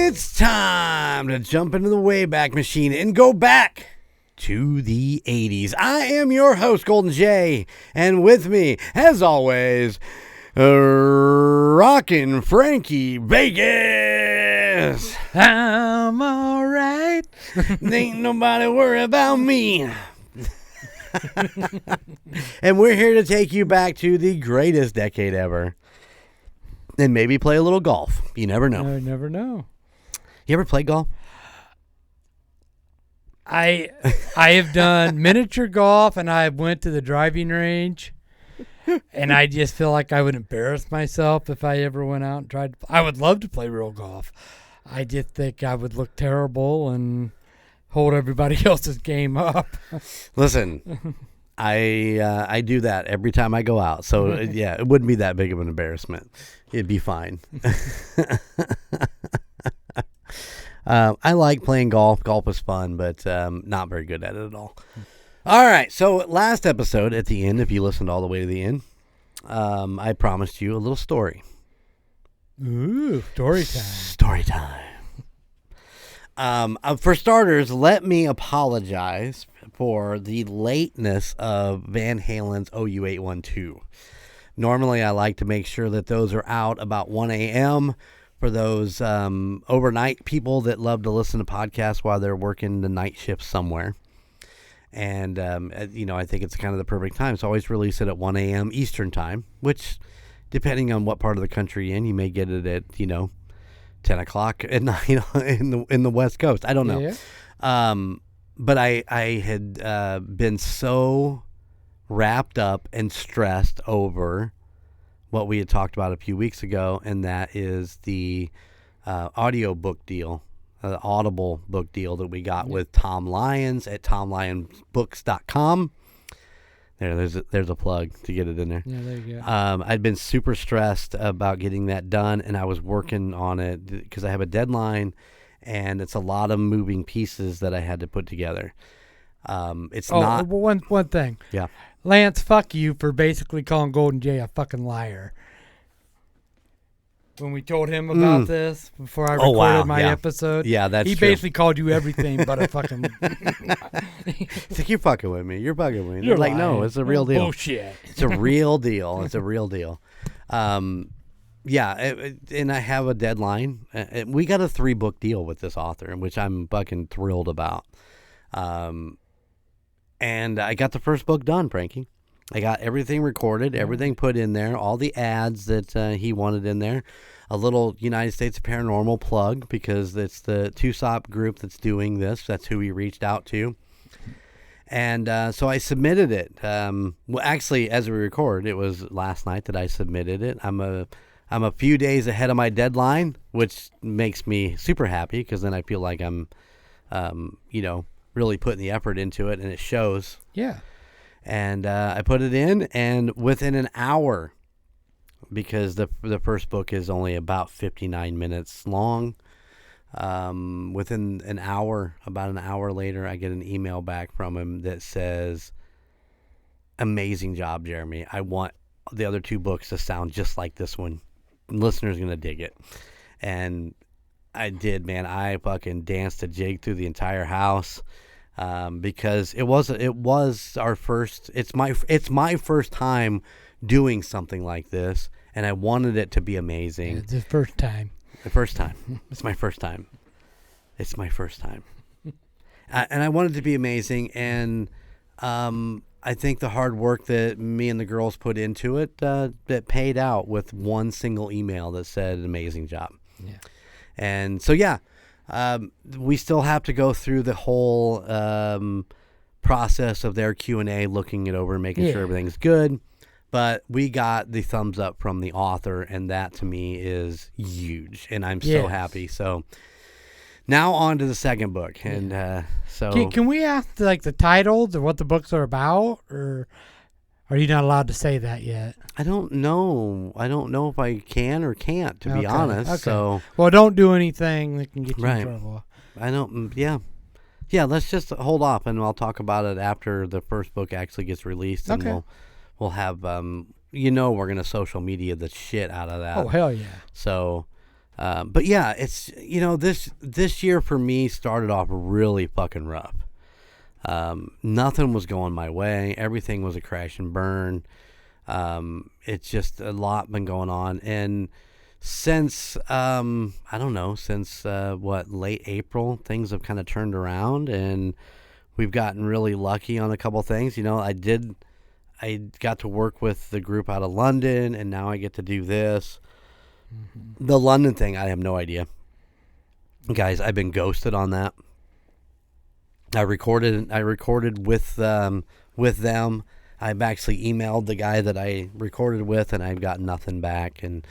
It's time to jump into the Wayback Machine and go back to the 80s. I am your host, Golden J, and with me, as always, rockin' Frankie Vegas. I'm alright. Ain't nobody worry about me. And we're here to take you back to the greatest decade ever. And maybe play a little golf. You never know. I never know. You ever play golf? I have done miniature golf, and I went to the driving range, and I just feel like I would embarrass myself if I ever went out and tried. I would love to play real golf. I just think I would look terrible and hold everybody else's game up. Listen, I do that every time I go out. So, yeah, it wouldn't be that big of an embarrassment. It'd be fine. I like playing golf. Golf is fun, but not very good at it at all. All right. So last episode at the end, if you listened all the way to the end, I promised you a little story. Ooh, story time. Story time. For starters, let me apologize for the lateness of Van Halen's OU812. Normally, I like to make sure that those are out about 1 a.m. for those overnight people that love to listen to podcasts while they're working the night shift somewhere. And, I think it's kind of the perfect time. So I always release it at 1 a.m. Eastern time, which, depending on what part of the country you're in, you may get it at, 10 o'clock at night in the West Coast. I don't know. Yeah. But I had been so wrapped up and stressed over what we had talked about a few weeks ago, and that is the audio book deal, the Audible book deal that we got with Tom Lyons at TomLyonsBooks.com. There's a plug to get it in there. Yeah, there you go. I'd been super stressed about getting that done, and I was working on it because I have a deadline, and it's a lot of moving pieces that I had to put together. It's not one thing. Yeah. Lance, fuck you for basically calling Golden J a fucking liar. When we told him about this before I recorded my episode, that's he true. basically called you everything but a fucking. It's like, you're fucking with me. You're fucking with me. You're like, lying. no, it's a real deal. Bullshit. It's a real deal. It's a real deal. And I have a deadline. We got a 3-book deal with this author, which I'm fucking thrilled about. And I got the first book done, Frankie. I got everything recorded, everything put in there, all the ads that he wanted in there. A little United States Paranormal plug, because it's the TUSOP group that's doing this. That's who we reached out to. And so I submitted it. Well, actually, as we record, it was last night that I submitted it. I'm a few days ahead of my deadline, which makes me super happy, because then I feel like I'm, really putting the effort into it, and it shows. Yeah. And I put it in, and within an hour, because the first book is only about 59 minutes long, within an hour, about an hour later, I get an email back from him that says, "Amazing job, Jeremy. I want the other 2 books to sound just like this one. Listeners going to dig it." And I did, man. I fucking danced a jig through the entire house. Because it was our first. It's my first time doing something like this, and I wanted it to be amazing. It's the first time. The first time. It's my first time. It's my first time. And I wanted it to be amazing, and I think the hard work that me and the girls put into it that paid out with one single email that said "amazing job." Yeah. And so we still have to go through the whole process of their Q&A, looking it over and making sure everything's good. But we got the thumbs up from the author, and that to me is huge. And I'm so happy. So now on to the second book. And Can we ask the titles or what the books are about? Or are you not allowed to say that yet? I don't know. I don't know if I can or can't, to be honest. Okay. So, well, don't do anything that can get you in trouble. I don't. Yeah. Let's just hold off, and I'll talk about it after the first book actually gets released, and we'll have we're gonna social media the shit out of that. Oh hell yeah! So But yeah, it's, this year for me started off really fucking rough. Nothing was going my way. Everything was a crash and burn. It's just a lot been going on. And since, late April, things have kind of turned around and we've gotten really lucky on a couple things. I got to work with the group out of London, and now I get to do this. Mm-hmm. The London thing, I have no idea. Guys, I've been ghosted on that. I recorded with them. I've actually emailed the guy that I recorded with, and I've got nothing back. And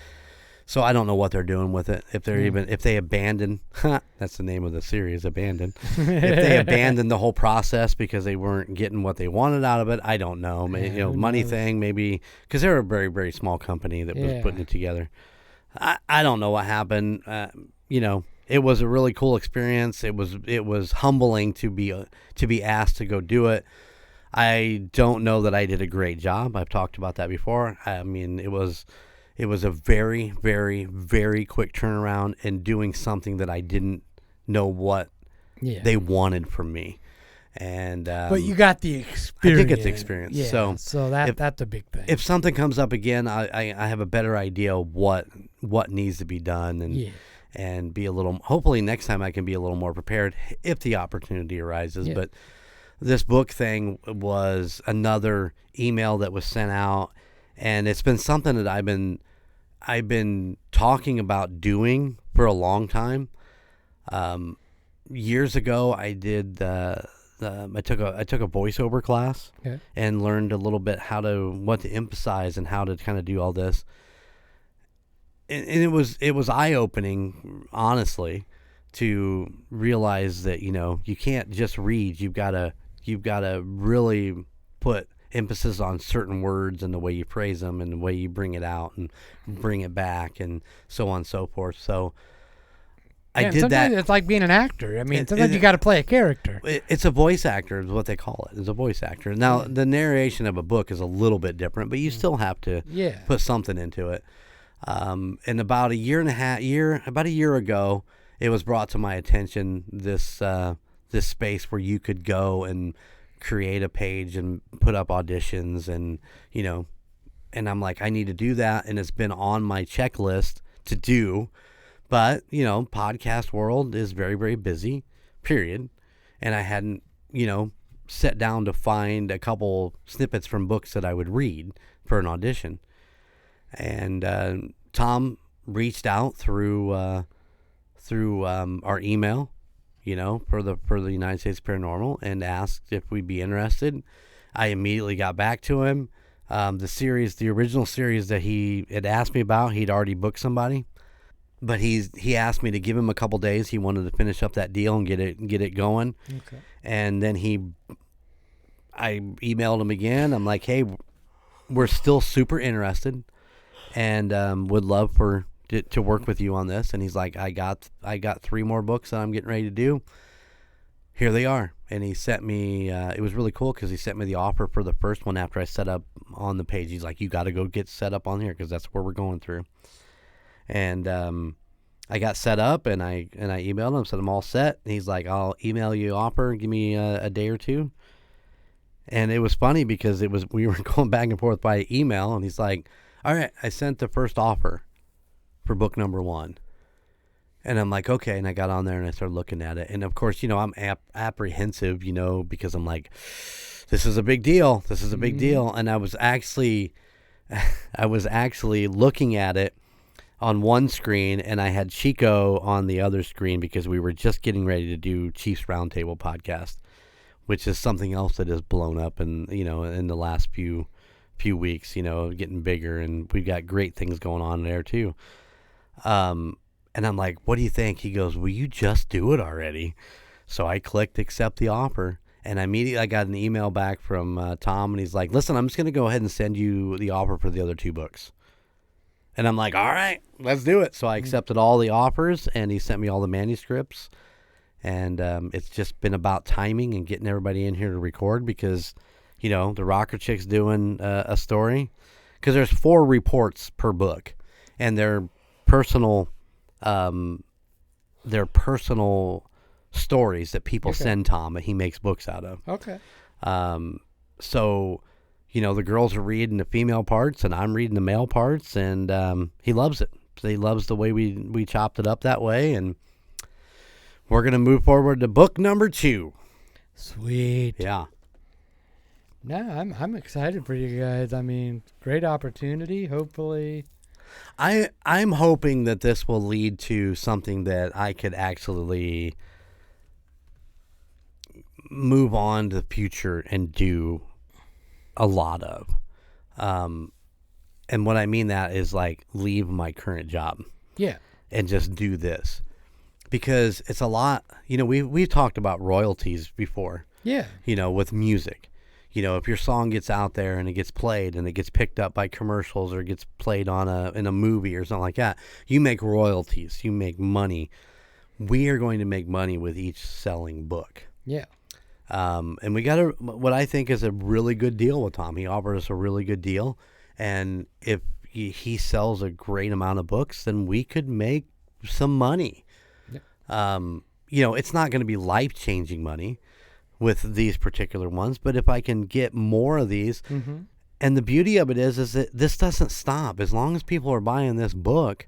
so I don't know what they're doing with it. If they abandon, that's the name of the series, Abandon. If they abandoned the whole process because they weren't getting what they wanted out of it, I don't know. Maybe, money thing, maybe, because they're a very, very small company that was putting it together. I don't know what happened. It was a really cool experience. It was humbling to be asked to go do it. I don't know that I did a great job. I've talked about that before. I mean, it was a very, very, very quick turnaround and doing something that I didn't know what they wanted from me. And but you got the experience. I did get the experience. Yeah, so that's a big thing. If something comes up again, I have a better idea of what needs to be done and be a little. Hopefully next time I can be a little more prepared if the opportunity arises. Yeah. But this book thing was another email that was sent out, and it's been something that I've been talking about doing for a long time. Years ago, I did I took a voiceover class and learned a little bit what to emphasize and how to kind of do all this. And it was eye-opening, honestly, to realize that you can't just read. You've got to really put emphasis on certain words and the way you phrase them and the way you bring it out and bring it back and so on and so forth. So I did that. It's like being an actor. I mean, sometimes you got to play a character. It's a voice actor is what they call it. It's a voice actor. Now, the narration of a book is a little bit different, but you still have to put something into it. And about a year ago, it was brought to my attention this space where you could go and create a page and put up auditions and I'm like, I need to do that, and it's been on my checklist to do, but podcast world is very, very busy, period, and I hadn't sat down to find a couple snippets from books that I would read for an audition. And Tom reached out through our email, for the United States Paranormal, and asked if we'd be interested. I immediately got back to him. The original series that he had asked me about, he'd already booked somebody, but he asked me to give him a couple days. He wanted to finish up that deal and get it going. Okay. And then I emailed him again. I'm like, hey, we're still super interested, and would love to work with you on this. And he's like, I got 3 more books that I'm getting ready to do. Here they are. And he sent me, it was really cool because he sent me the offer for the first one after I set up on the page. He's like, you got to go get set up on here because that's where we're going through. And I got set up, and I emailed him, said I'm all set. And he's like, I'll email you offer, give me a day or two. And it was funny because we were going back and forth by email, and he's like, all right, I sent the first offer for book number 1. And I'm like, okay. And I got on there and I started looking at it. And of course, I'm apprehensive, because I'm like, this is a big deal. This is a big deal. And I was actually looking at it on one screen, and I had Chico on the other screen because we were just getting ready to do Chiefs Roundtable podcast, which is something else that has blown up in the last few weeks, getting bigger, and we've got great things going on there too. And I'm like, what do you think? He goes, will you just do it already? So I clicked accept the offer, and immediately I got an email back from Tom, and he's like, listen, I'm just going to go ahead and send you the offer for the other 2 books. And I'm like, all right, let's do it. So I accepted all the offers, and he sent me all the manuscripts. And it's just been about timing and getting everybody in here to record because, the Rocker Chick's doing a story. Because there's 4 reports per book, and they're personal they're personal stories that people send Tom, and he makes books out of. Okay. So, the girls are reading the female parts, and I'm reading the male parts, and he loves it. He loves the way we chopped it up that way, and we're going to move forward to book number 2. Sweet. Yeah. No, I'm excited for you guys. I mean, great opportunity. Hopefully, I'm hoping that this will lead to something that I could actually move on to the future and do a lot of. And what I mean that is like leave my current job. Yeah. And just do this. Because it's a lot, we've talked about royalties before. Yeah. With music. If your song gets out there and it gets played and it gets picked up by commercials or gets played in a movie or something like that, you make royalties. You make money. We are going to make money with each selling book. Yeah. And we got what I think is a really good deal with Tom. He offered us a really good deal. And if he sells a great amount of books, then we could make some money. Yeah. It's not going to be life-changing money with these particular ones, but if I can get more of these, and the beauty of it is that this doesn't stop. As long as people are buying this book,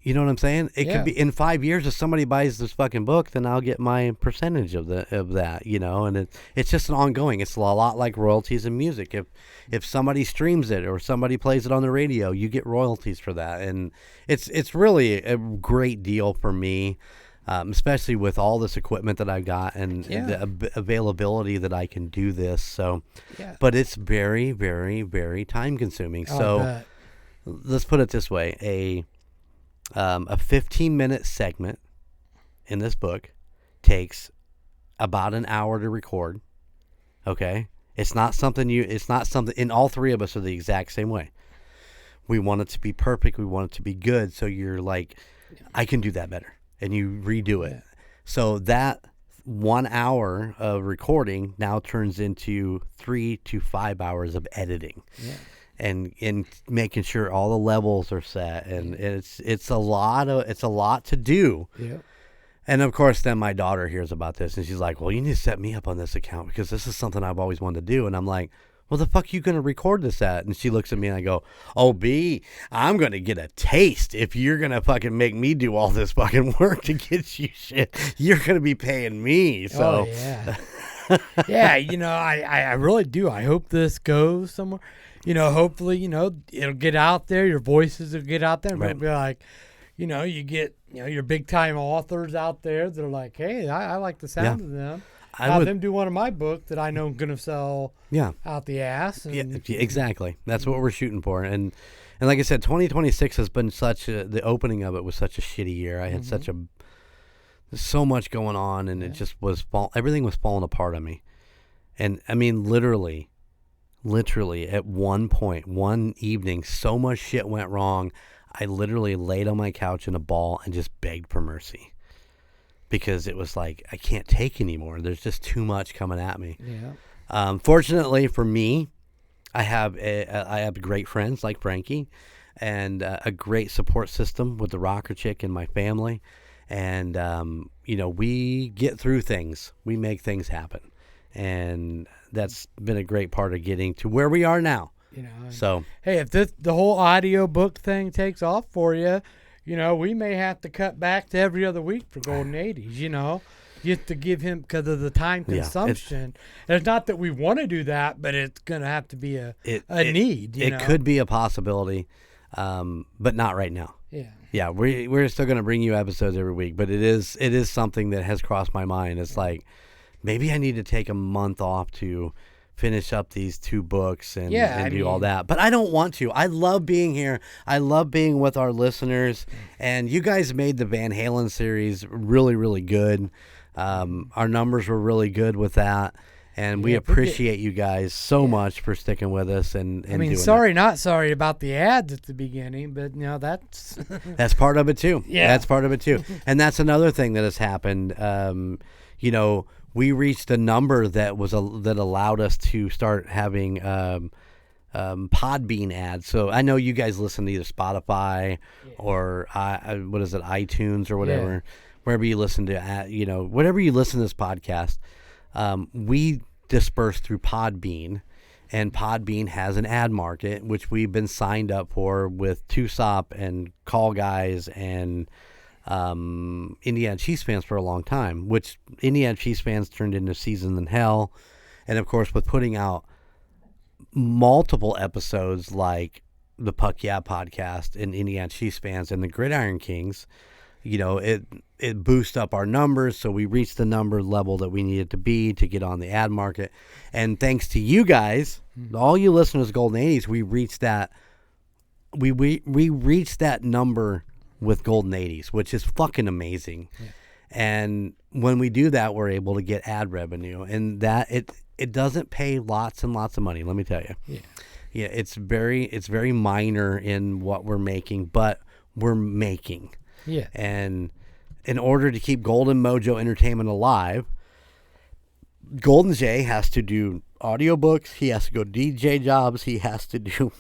you know what I'm saying? It could be in 5 years, if somebody buys this fucking book, then I'll get my percentage of that, and it's just an ongoing. It's a lot like royalties in music. If somebody streams it or somebody plays it on the radio, you get royalties for that, and it's really a great deal for me. Especially with all this equipment that I've got and the availability that I can do this. So, but it's very, very, very time consuming. So let's put it this way. A 15-minute segment in this book takes about an hour to record. Okay. It's not something and all three of us are the exact same way. We want it to be perfect. We want it to be good. So you're like, I can do that better. And you redo it. So that 1 hour of recording now turns into 3 to 5 hours of editing. Yeah. And making sure all the levels are set, and it's a lot to do. Yeah. And of course then my daughter hears about this and she's like, "Well, you need to set me up on this account because this is something I've always wanted to do." And I'm like, "Well, the fuck you going to record this at?" And she looks at me and I go, "Oh, B, I'm going to get a taste. If you're going to fucking make me do all this fucking work to get you shit, you're going to be paying me." So, yeah. Yeah, I really do. I hope this goes somewhere. Hopefully, it'll get out there. Your voices will get out there. And it'll be like, you get, your big time authors out there. They're like, "Hey, I like the sound of them. Have them do one of my books that I know I'm going to sell out the ass." And, exactly. That's what we're shooting for. And like I said, 2026 has been the opening of it was such a shitty year. I had so much going on, and it just was, everything was falling apart on me. And I mean, literally at one point, one evening, so much shit went wrong. I literally laid on my couch in a ball and just begged for mercy. Because it was like, I can't take anymore. There's just too much coming at me. Yeah. Fortunately for me, I have great friends like Frankie, and a great support system with the rocker chick and my family, and we get through things. We make things happen, and that's been a great part of getting to where we are now. So hey, if the whole audio book thing takes off for you, we may have to cut back to every other week for Golden 80s, just to give him, because of the time consumption. And it's not that we want to do that, but it's going to have to be a need. It could be a possibility, but not right now. Yeah. Yeah, we're still going to bring you episodes every week, but it is something that has crossed my mind. It's like, maybe I need to take a month off to finish up these 2 books and do all that. But I don't want to. I love being here. I love being with our listeners. And you guys made the Van Halen series really, really good. Our numbers were really good with that. And we appreciate you guys so much for sticking with us and doing not sorry about the ads at the beginning, but that's that's part of it too. Yeah, that's part of it too. And that's another thing that has happened. We reached a number that allowed us to start having Podbean ads. So I know you guys listen to either Spotify or what is it, iTunes or whatever, wherever you listen to, whatever you listen to this podcast. We disperse through Podbean, and Podbean has an ad market, which we've been signed up for with Tusop and Call Guys and Indiana Chiefs fans for a long time, which Indiana Chiefs fans turned into Seasoned in Hell. And of course, with putting out multiple episodes like the Puck Yeah podcast and Indiana Chiefs fans and the Gridiron Kingz, it boosts up our numbers, so we reached the number level that we needed to be to get on the ad market. And thanks to you guys, all you listeners of Golden 80s, we reached that. We reached that number with Golden 80s, which is fucking amazing. Yeah. And when we do that, we're able to get ad revenue, and that it doesn't pay lots and lots of money. Let me tell you. Yeah, it's very minor in what we're making, but we're making. Yeah. And in order to keep Golden Mojo Entertainment alive, Golden J has to do audiobooks. He has to go DJ jobs. He has to do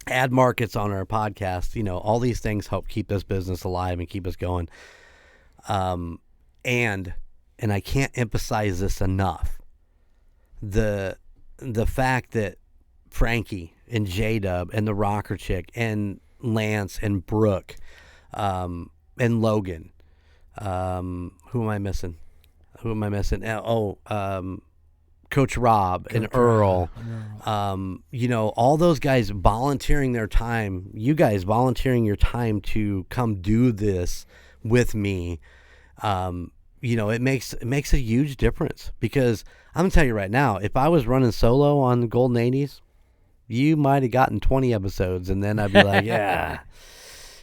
ad markets on our podcast. All these things help keep this business alive and keep us going. And I can't emphasize this enough. The fact that Frankie and J-Dub and the Rocker Chick and Lance and Brooke and Logan, who am I missing? Coach Rob and Earl, all those guys volunteering their time, you guys volunteering your time to come do this with me. It makes a huge difference, because I'm going to tell you right now, if I was running solo on Golden 80s, you might have gotten 20 episodes, and then I'd be like, yeah,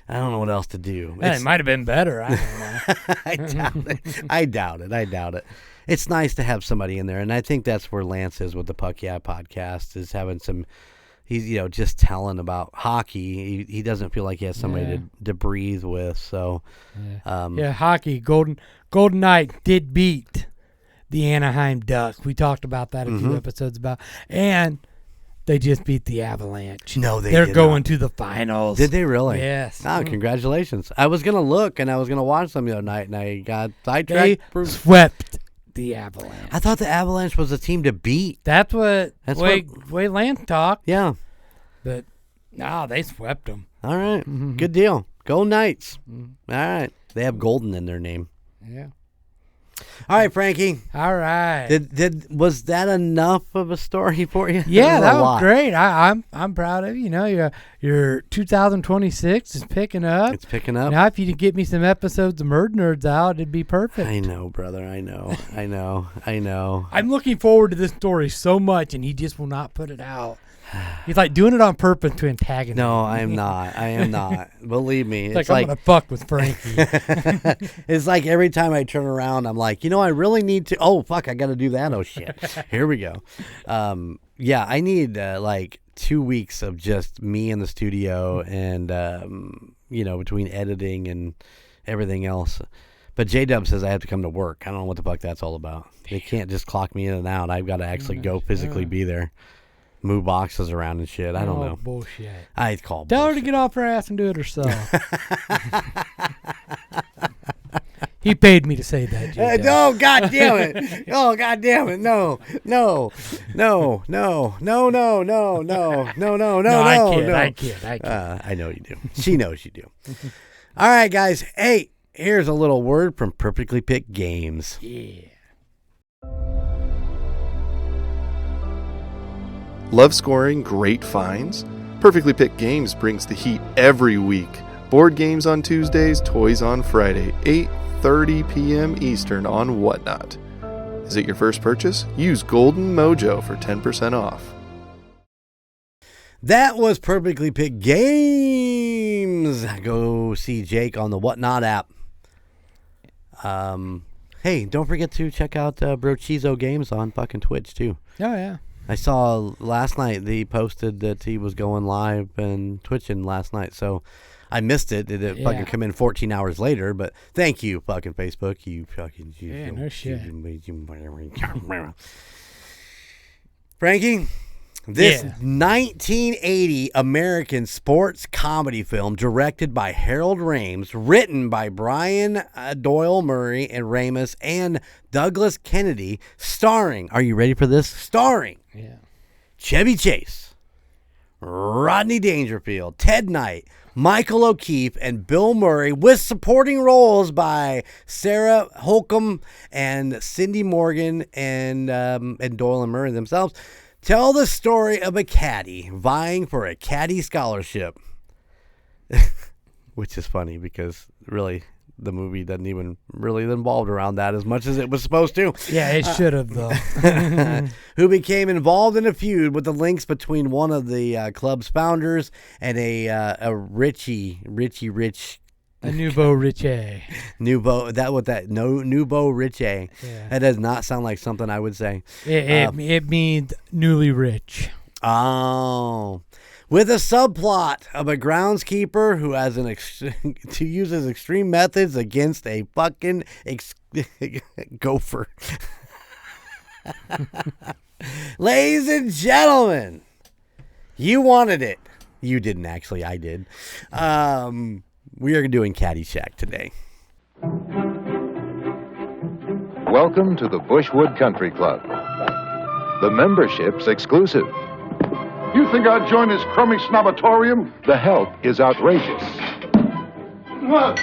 I don't know what else to do. It might have been better. I don't know. I doubt it. It's nice to have somebody in there, and I think that's where Lance is with the Puck Yeah podcast, is having some, he's, just telling about hockey. He doesn't feel like he has somebody to breathe with. So, hockey. Golden Knight did beat the Anaheim Ducks. We talked about that a few episodes about, and they just beat the Avalanche. No, they're going to the finals. Did they really? Yes. Oh, congratulations! I was gonna look, and I was gonna watch them the other night, and I got sidetracked. They swept the Avalanche. I thought the Avalanche was a team to beat. That's what way Lance talked. Yeah. But no, they swept them. All right. Good deal. Go Knights. All right. They have Golden in their name. Yeah. All right, Frankie. All right. Was that enough of a story for you? Yeah, that was great. I'm proud of you. Your 2026 is picking up. It's picking up. Now, if you could get me some episodes of MurdNerds out, it'd be perfect. I know, brother. I know. I'm looking forward to this story so much, and he just will not put it out. He's like doing it on purpose to antagonize. No, I am not. Believe me. It's like I'm going to fuck with Frankie. It's like every time I turn around, I'm like, I really need to. Oh, fuck, I got to do that. Oh, shit. Here we go. I need 2 weeks of just me in the studio and, between editing and everything else. But J-Dub says I have to come to work. I don't know what the fuck that's all about. They can't just clock me in and out. I've got to actually go physically be there. Move boxes around and shit. I don't know. Bullshit. I call Tell bullshit. her to get off her ass and do it herself. He paid me to say that. Oh, God damn it. Oh, God damn it. No. I kid. I know you do. She knows you do. All right, guys. Hey, here's a little word from Perfectly Picked Games. Yeah. Love scoring great finds? Perfectly Picked Games brings the heat every week. Board games on Tuesdays, toys on Friday, 8:30 p.m. Eastern on Whatnot. Is it your first purchase? Use Golden Mojo for 10% off. That was Perfectly Picked Games. Go see Jake on the Whatnot app. Hey, don't forget to check out Brochizo Games on fucking Twitch, too. Oh, yeah. I saw last night he posted that he was going live and twitching last night, so I missed it. It fucking come in 14 hours later, but thank you, fucking Facebook. You fucking... no shit. Frankie, This 1980 American sports comedy film directed by Harold Ramis, written by Brian Doyle Murray and Ramis and Douglas Kennedy, starring, are you ready for this? Starring Chevy Chase, Rodney Dangerfield, Ted Knight, Michael O'Keefe, and Bill Murray, with supporting roles by Sarah Holcomb and Cindy Morgan and Doyle and Murray themselves. Tell the story of a caddy vying for a caddy scholarship. Which is funny because really the movie doesn't even really involve around that as much as it was supposed to. Yeah, it should have, though. Who became involved in a feud with the links between one of the club's founders and a rich A nouveau riche. Nouveau riche. Yeah. That does not sound like something I would say. It means newly rich. Oh. With a subplot of a groundskeeper who has who uses extreme methods against a fucking gopher. Ladies and gentlemen, you wanted it. You didn't actually. I did. We are doing Caddyshack today. Welcome to the Bushwood Country Club. The membership's exclusive. You think I'd join this crummy snobatorium? The help is outrageous. What?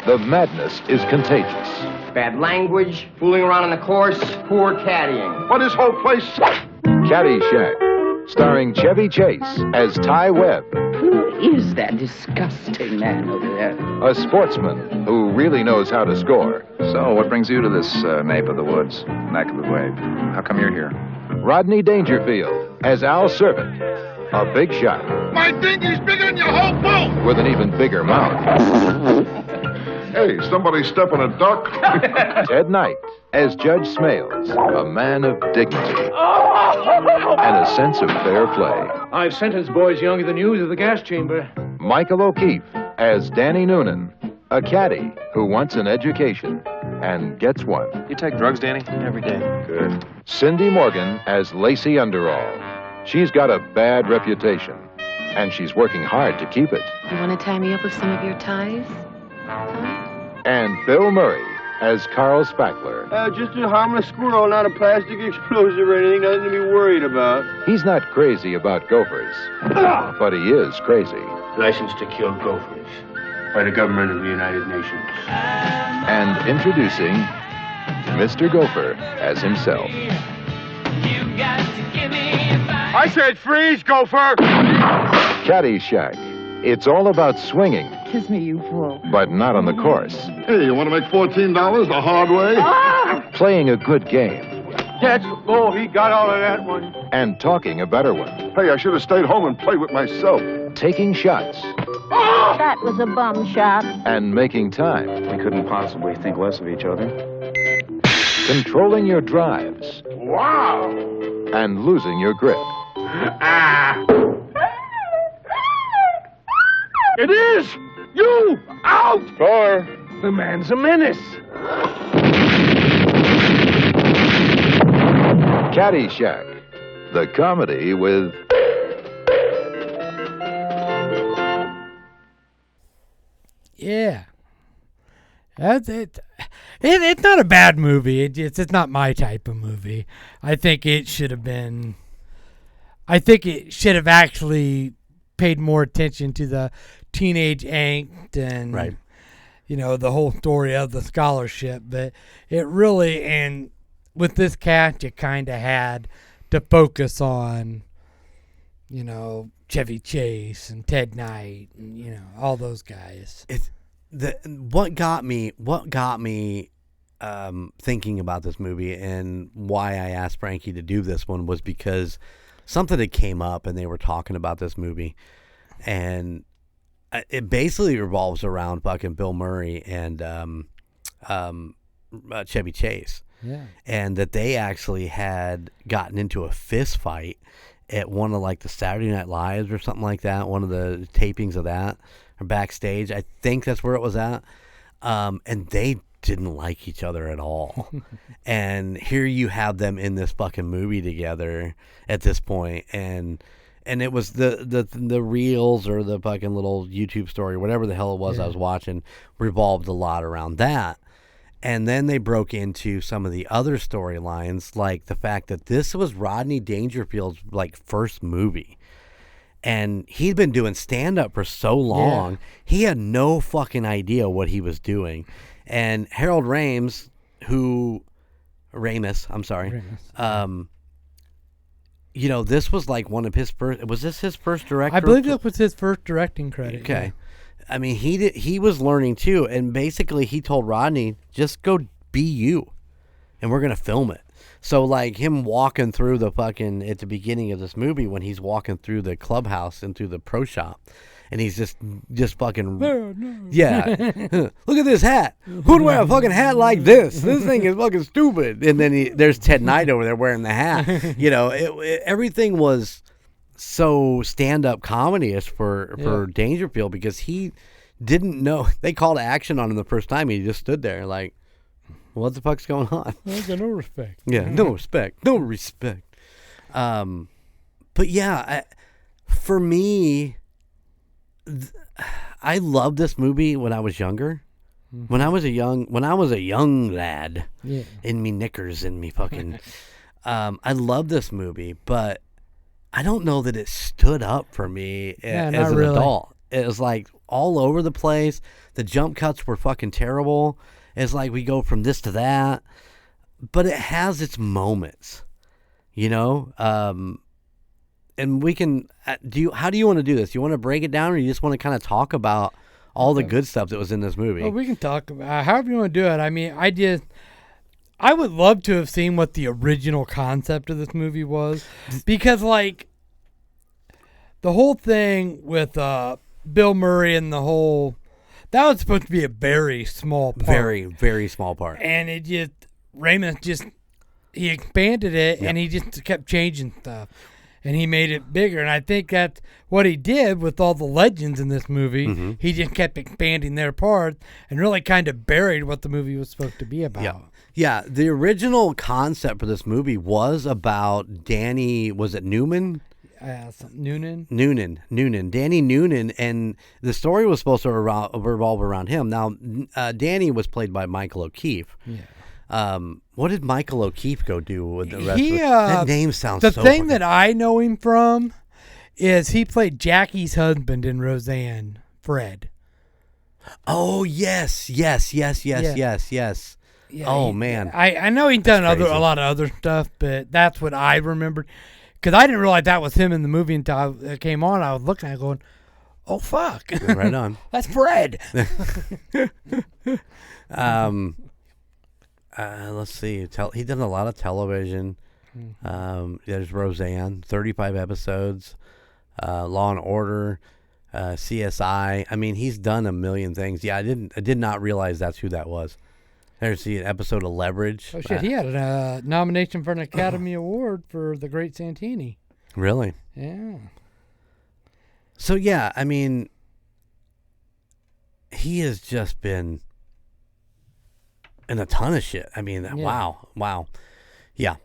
The madness is contagious. Bad language, fooling around on the course, poor caddying. What, this whole place? Caddyshack, starring Chevy Chase as Ty Webb, Who is that disgusting man over there? a sportsman who really knows how to score. So, what brings you to this nape of the woods, neck of the wave? How come you're here? Rodney Dangerfield as Al Servant, a big shot My dinghy's bigger than your whole boat! with an even bigger mouth. Hey, somebody step on a duck? Ted Knight as Judge Smales, a man of dignity and a sense of fair play. I've sentenced boys younger than you to the gas chamber. Michael O'Keefe as Danny Noonan, a caddy who wants an education and gets one. You take drugs, Danny? Every day. Good. Cindy Morgan as Lacey Underall. She's got a bad reputation, and she's working hard to keep it. You want to tie me up with some of your ties? And Bill Murray as Carl Spackler. Just a harmless squirrel, not a plastic explosive or anything, nothing to be worried about. He's not crazy about gophers, but he is crazy. Licensed to kill gophers by the government of the United Nations. And introducing Mr. Gopher as himself. I said freeze, gopher! Caddyshack. It's all about swinging, Kiss me, you fool. but not on the course. Hey, you want to make $14 the hard way? Playing a good game He got all of that one. and talking a better one. Hey, I should have stayed home and played with myself. Taking shots That was a bum shot. and making time. We couldn't possibly think less of each other. Controlling your drives Wow! and losing your grip. It is! You! Out! Score. The man's a menace. Caddyshack, the comedy with Yeah. That's it. It's not a bad movie. It's not my type of movie. I think it should have been. I think it should have actually paid more attention to the teenage angst and Right. the whole story of the scholarship. But it really, and with this cast, you kind of had to focus on, Chevy Chase and Ted Knight and all those guys. What got me thinking about this movie and why I asked Frankie to do this one was because something that came up and they were talking about this movie, and it basically revolves around fucking Bill Murray and Chevy Chase. Yeah. And that they actually had gotten into a fist fight at one of like the Saturday Night Lives or something like that, one of the tapings of that, or backstage. I think that's where it was at. And they didn't like each other at all. And here you have them in this fucking movie together at this point, and it was the reels or the fucking little YouTube story, whatever the hell it was I was watching, revolved a lot around that. And then they broke into some of the other storylines, like the fact that this was Rodney Dangerfield's like first movie. And he'd been doing stand-up for so long, he had no fucking idea what he was doing. And Harold Ramis, you know, this was like one of his first. Was this his first director? I believe this was his first directing credit. Okay. I mean, he was learning too, and basically he told Rodney, just go be you, and we're going to film it. So, like, him walking through the fucking, at the beginning of this movie, when he's walking through the clubhouse and through the pro shop, and he's just fucking, look at this hat. Who'd wear a fucking hat like this? This thing is fucking stupid. And then there's Ted Knight over there wearing the hat. You know, everything was so stand-up comedy-ish for Dangerfield, because he didn't know. They called action on him the first time. He just stood there like, what the fuck's going on? I got no respect. Yeah, no respect. No respect. But yeah, for me, I loved this movie when I was younger. Mm-hmm. When I was a young lad in me knickers and me fucking, I loved this movie, but I don't know that it stood up for me as an adult. It was like all over the place. The jump cuts were fucking terrible. It's like we go from this to that, but it has its moments, you know? And we can, how do you want to do this? You want to break it down, or you just want to kind of talk about all the good stuff that was in this movie? Well, we can talk about however you want to do it. I mean, I would love to have seen what the original concept of this movie was, because like the whole thing with Bill Murray and the whole, that was supposed to be a very small part. Very, very small part. And it just, Ramis he expanded it, and he just kept changing stuff. And he made it bigger. And I think that's what he did with all the legends in this movie. Mm-hmm. He just kept expanding their parts and really kind of buried what the movie was supposed to be about. Yeah, the original concept for this movie was about Danny, was it Newman? Noonan, Danny Noonan, and the story was supposed to revolve around him. Now, Danny was played by Michael O'Keefe. Yeah. What did Michael O'Keefe go do with the rest of it? That name sounds so... The thing that I know him from is he played Jackie's husband in Roseanne, Fred. Oh, yes. Yeah. Oh, man. I know he's done a lot of other stuff, but that's what I remembered. Because I didn't realize that was him in the movie until it came on. I was looking at it going, oh, fuck. Right on. That's Fred. Let's see. He done a lot of television. There's Roseanne, 35 episodes. Law and Order, CSI. I mean, he's done a million things. Yeah, I did not realize that's who that was. There's the episode of Leverage. Oh shit! He had a nomination for an Academy Award for The Great Santini. Really? Yeah. So yeah, I mean, he has just been in a ton of shit. I mean, wow. Yeah.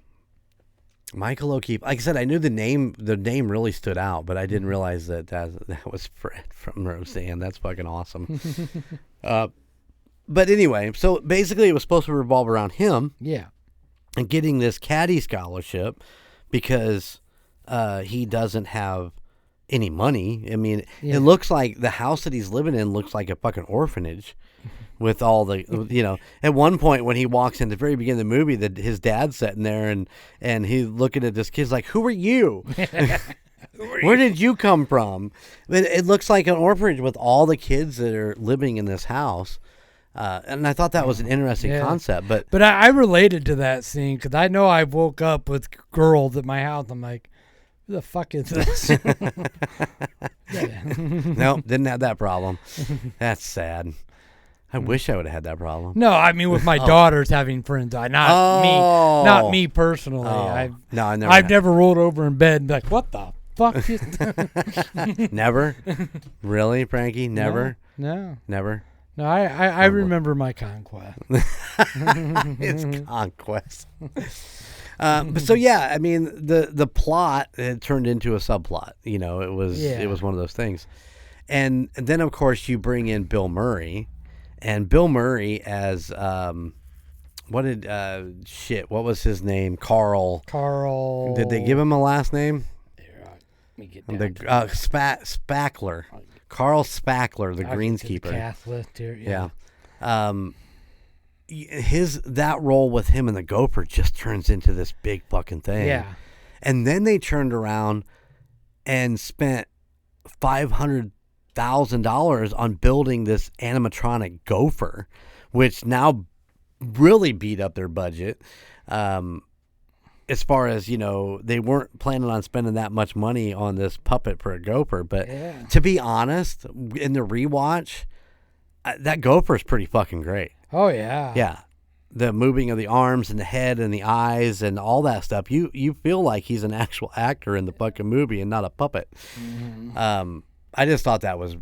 Michael O'Keefe. Like I said, I knew the name really stood out, but I didn't realize that was Fred from Roseanne. That's fucking awesome. But anyway, so basically it was supposed to revolve around him. Yeah. And getting this caddy scholarship because he doesn't have any money. I mean, it looks like the house that he's living in looks like a fucking orphanage. With all the, you know, at one point when he walks in the very beginning of the movie, that his dad's sitting there and he's looking at this kid's like, who are you? Where did you come from? It looks like an orphanage with all the kids that are living in this house. And I thought that was an interesting concept. But I related to that scene because I know I woke up with girls at my house. I'm like, who the fuck is this? No, didn't have that problem. That's sad. I wish I would have had that problem. No, I mean with my daughters having friends. Not me personally. I've never rolled over in bed and be like, what the fuck? Never? Really, Frankie? Never? No. Never? No, I remember my conquest. It's conquest. So yeah, I mean the plot had turned into a subplot. It was one of those things, and then of course you bring in Bill Murray, and Bill Murray as what was his name? Carl. Did they give him a last name? Let me get down Spackler. Carl Spackler, the greenskeeper. Cast list here. Yeah. That role with him and the Gopher just turns into this big fucking thing. Yeah. And then they turned around and spent $500,000 on building this animatronic Gopher, which now really beat up their budget. As far as, they weren't planning on spending that much money on this puppet for a Gopher. But to be honest, in the rewatch, that Gopher is pretty fucking great. Oh, yeah. Yeah. The moving of the arms and the head and the eyes and all that stuff. You feel like he's an actual actor in the fucking movie and not a puppet. Mm-hmm. I just thought that was...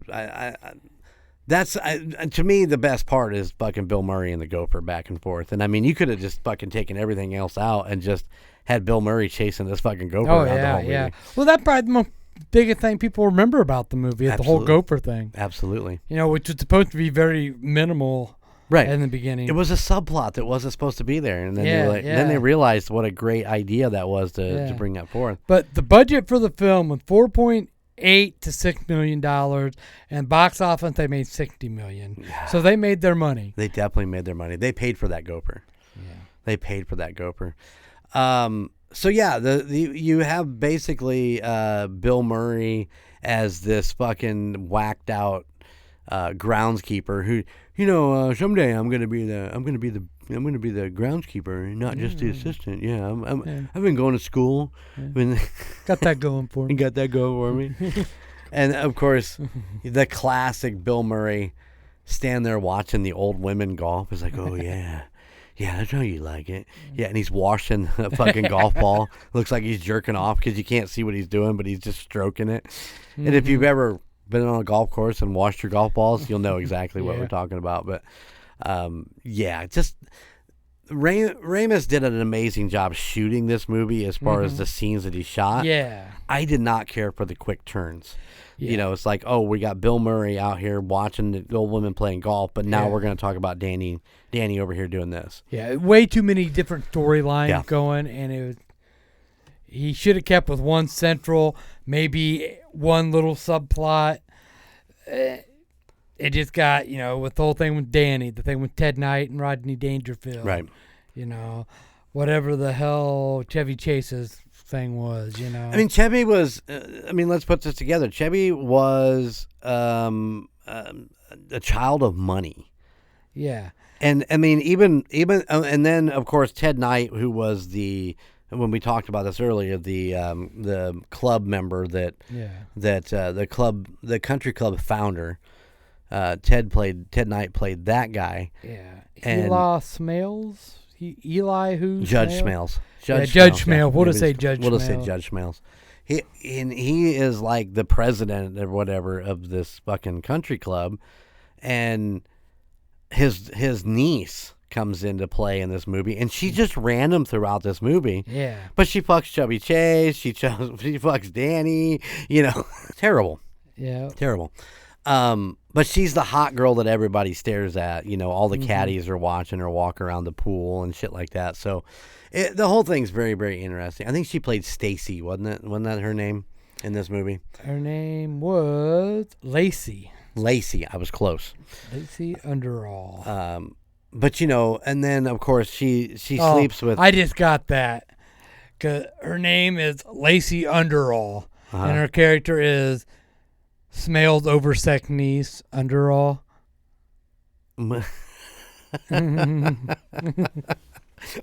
to me, the best part is fucking Bill Murray and the Gopher back and forth. And I mean, you could have just fucking taken everything else out and just had Bill Murray chasing this fucking Gopher around the whole movie. Well, that's probably the most biggest thing people remember about the movie is the whole Gopher thing. Absolutely. Which was supposed to be very minimal in the beginning. It was a subplot that wasn't supposed to be there. And then, then they realized what a great idea that was to bring that forth. But the budget for the film was $4.8 to $6 million, and box office they made $60 million. So they made their money. They definitely made their money. They paid for that Gopher. Yeah. They paid for that Gopher. So yeah, you have basically Bill Murray as this fucking whacked out groundskeeper who, someday I'm gonna be the groundskeeper and not just the assistant. Yeah, I've been going to school. Yeah. Got that going for me. Got that going for me. And of course, the classic Bill Murray stand there watching the old women golf. It's like, oh yeah. Yeah, that's how you like it. Yeah, and he's washing a fucking golf ball. Looks like he's jerking off because you can't see what he's doing, but he's just stroking it. Mm-hmm. And if you've ever been on a golf course and washed your golf balls, you'll know exactly what we're talking about. But, just Reyes did an amazing job shooting this movie as far as the scenes that he shot. Yeah. I did not care for the quick turns. Yeah. It's like, oh, we got Bill Murray out here watching the old women playing golf, but now we're going to talk about Danny over here doing this. Yeah, way too many different storylines going, and he should have kept with one central, maybe one little subplot. It just got, with the whole thing with Danny, the thing with Ted Knight and Rodney Dangerfield. Right. Whatever the hell Chevy Chase's thing was, I mean, Chevy was, let's put this together. Chevy was a child of money. Yeah. And I mean, even and then of course Ted Knight, who was when we talked about this earlier, the club member the country club founder, Ted Knight played that guy. Yeah. Eli Smales. Eli who? Judge Smales. Judge Smales. We'll just say Judge Smales. We'll just say Judge Smales. He is like the president or whatever of this fucking country club, and his niece comes into play in this movie, and she's just random throughout this movie. Yeah. But she fucks Chevy Chase. She fucks Danny. Terrible. Yeah. Terrible. But she's the hot girl that everybody stares at. All the caddies are watching her walk around the pool and shit like that. So the whole thing's very, very interesting. I think she played Stacy, wasn't it? Wasn't that her name in this movie? Her name was Lacey. I was close. Lacey Underall. But and then of course she sleeps with. I just got that. 'Cause her name is Lacey Underall, and her character is Smales Oversec niece Underall.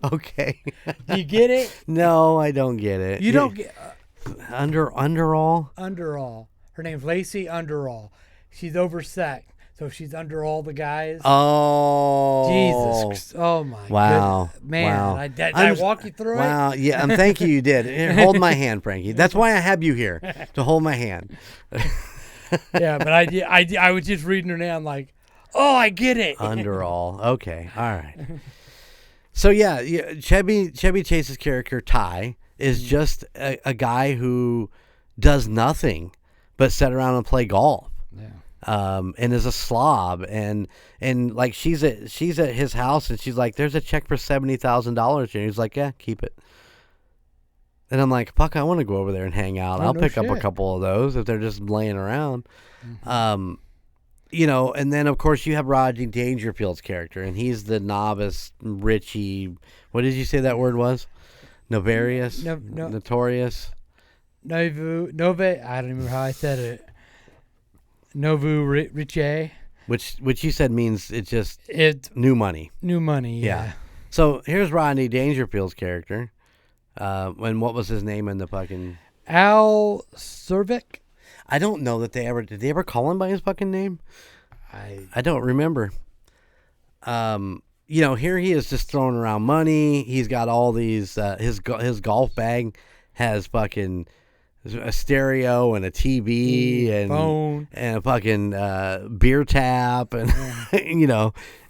Okay. Do you get it? No, I don't get it. You don't get Underall? Underall. Her name's Lacey Underall. She's Oversec, so she's under all the guys. Oh. Jesus. Oh my. Wow. Goodness. Man, wow. Did I walk you through it? Wow. Yeah. Thank you. You did. Here, hold my hand, Frankie. That's why I have you here, to hold my hand. Yeah, but I was just reading her name. I'm like, Oh, I get it. Underall. Okay. All right. So yeah, Chevy Chase's character Ty is just a guy who does nothing but sit around and play golf. Yeah. And is a slob, and like she's at his house, and she's like, "There's a check for $70,000 here." And he's like, "Yeah, keep it." And I'm like, "Fuck, I want to go over there and hang out. I'll pick up a couple of those if they're just laying around." Mm-hmm. And then of course you have Rodney Dangerfield's character, and he's the novice Richie. What did you say that word was? Notorious. Notorious. Nove. I don't remember how I said it. Novu Riche. Which you said means it's new money. New money. Yeah. So here's Rodney Dangerfield's character. And what was his name in the fucking? Al Cervic. I don't know that did they ever call him by his fucking name? I don't remember. Here he is just throwing around money. He's got all these, his golf bag has fucking a stereo and a TV and phone and a fucking beer tap. And,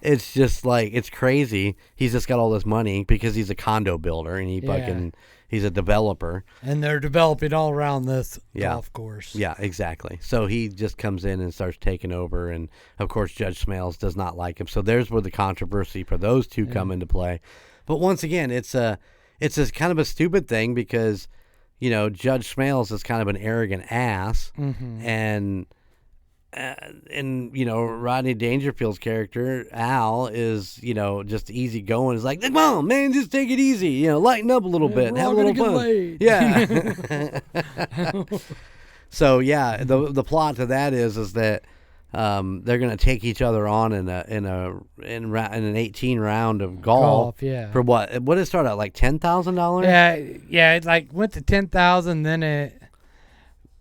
it's just like, it's crazy. He's just got all this money because he's a condo builder and he's a developer. And they're developing all around this golf course. Yeah, exactly. So he just comes in and starts taking over. And, of course, Judge Smales does not like him. So there's where the controversy for those two come into play. But once again, it's a kind of a stupid thing because, Judge Smales is kind of an arrogant ass. Mm-hmm. And Rodney Dangerfield's character, Al, is, just easy going. It's like, come on, man, just take it easy. Lighten up a little bit. Have a little fun. Yeah. So, yeah, the plot to that is that they're going to take each other on in an 18 round of golf. For what? What did it start at, like $10,000? Yeah, it like went to 10,000, then it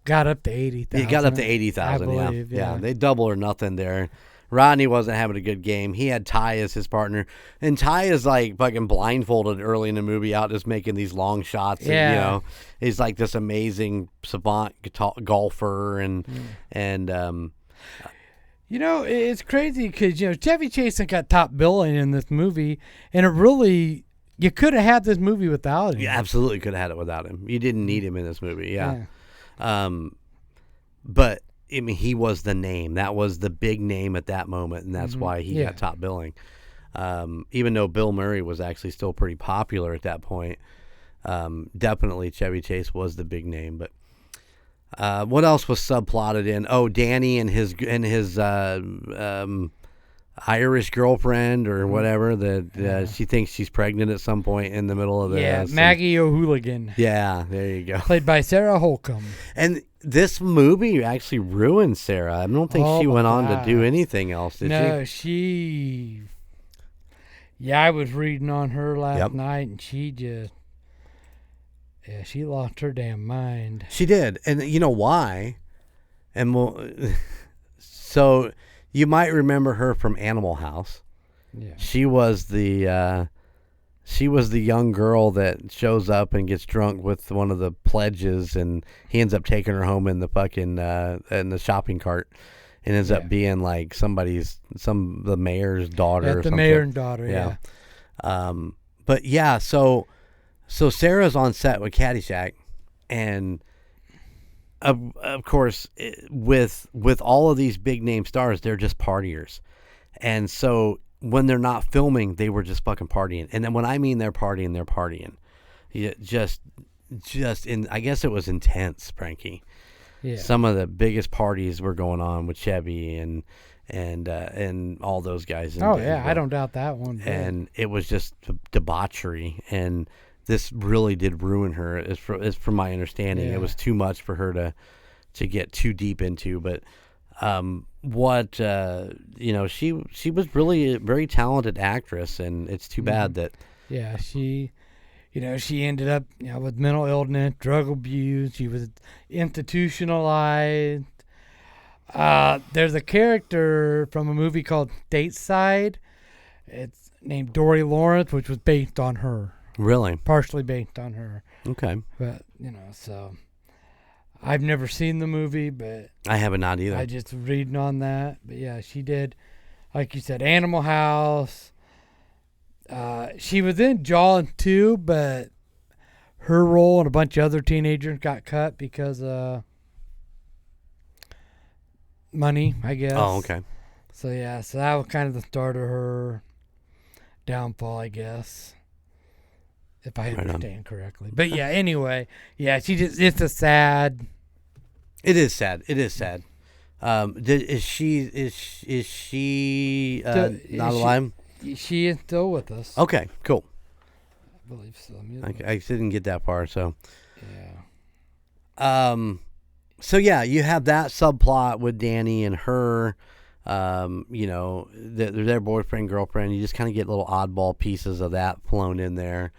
got up to 80,000. It got up to 80,000. I believe, yeah. They double or nothing there. Rodney wasn't having a good game. He had Ty as his partner, and Ty is like fucking blindfolded early in the movie, out just making these long shots. Yeah. And, he's like this amazing savant golfer, and it's crazy because Chevy Chase got top billing in this movie, and it really, you could have had this movie without him. You absolutely could have had it without him. You didn't need him in this movie. Yeah. But I mean, he was the name. That was the big name at that moment, and that's why he got top billing. Even though Bill Murray was actually still pretty popular at that point, definitely Chevy Chase was the big name. But what else was subplotted in? Oh, Danny and his Irish girlfriend or whatever that she thinks she's pregnant at some point in the middle of the Maggie O'Hooligan. Yeah, there you go. Played by Sarah Holcomb. And this movie actually ruined Sarah. I don't think she went on to do anything else, did she? No, she. Yeah, I was reading on her last night, and she just. Yeah, she lost her damn mind. She did, and you know why? And so you might remember her from Animal House. Yeah, she was the young girl that shows up and gets drunk with one of the pledges, and he ends up taking her home in the fucking in the shopping cart, and ends up being like the mayor's daughter. Yeah, or the something. mayor and daughter. Yeah. But yeah, so Sarah's on set with Caddyshack, and of course, with all of these big name stars, they're just partiers, and so when they're not filming, they were just fucking partying. And then when I mean they're partying, just I guess it was intense, Frankie. Yeah. Some of the biggest parties were going on with Chevy and all those guys. I don't doubt that one. And it was just debauchery, and this really did ruin her. Is from my understanding, it was too much for her to get too deep into. But she was really a very talented actress, and it's too bad that. Yeah, she ended up with mental illness, drug abuse. She was institutionalized. There's a character from a movie called Stateside. It's named Dory Lawrence, which was based on her. Really? Partially based on her. Okay. But, so I've never seen the movie, but I haven't not either. I just reading on that. But yeah, she did like you said, Animal House. She was in Jaws 2, but her role and a bunch of other teenagers got cut because money, I guess. Oh, okay. So that was kind of the start of her downfall, I guess, if I understand correctly. But yeah, anyway, it's a sad. It is sad. Is she not alive? She is still with us. Okay, cool. I believe so. I didn't get that far, so. Yeah. So yeah, you have that subplot with Danny and her. Their boyfriend, girlfriend. You just kind of get little oddball pieces of that flown in there.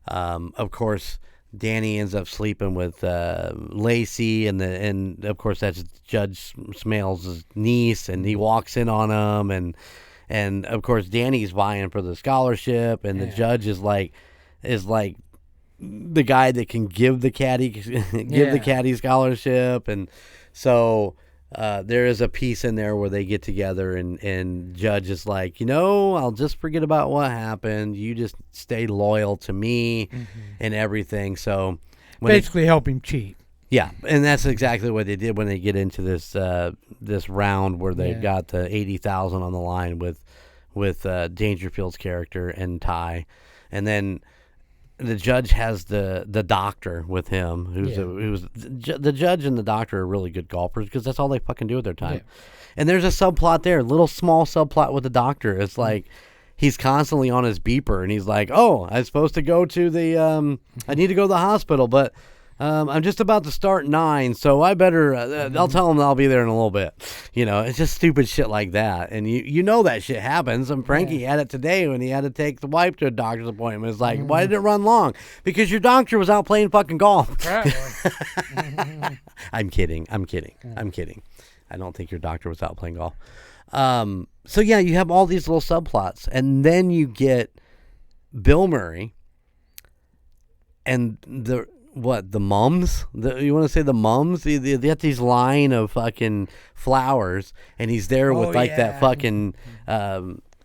Of course, Danny ends up sleeping with Lacey, and of course that's Judge Smales' niece, and he walks in on him, and of course Danny's vying for the scholarship, and the judge is like the guy that can give the caddy scholarship, and so there is a piece in there where they get together, and Judge is like, I'll just forget about what happened. You just stay loyal to me and everything. So basically help him cheat. Yeah, and that's exactly what they did when they get into this round where they've got the $80,000 on the line with Dangerfield's character and Ty, and then the judge has the doctor with him, the judge and the doctor are really good golfers because that's all they fucking do with their time. Yeah. And there's a subplot there, little small subplot with the doctor. It's like he's constantly on his beeper, and he's like, "Oh, I'm supposed to go to the I need to go to the hospital, but I'm just about to start 9, so I better I'll tell him I'll be there in a little bit." It's just stupid shit like that, and that shit happens. And Frankie had it today when he had to take the wife to a doctor's appointment. It's like, why did it run long? Because your doctor was out playing fucking golf. I'm kidding. I don't think your doctor was out playing golf. So yeah, you have all these little subplots, and then you get Bill Murray and the mums? You want to say the mums? They get these line of fucking flowers, and he's there with that fucking I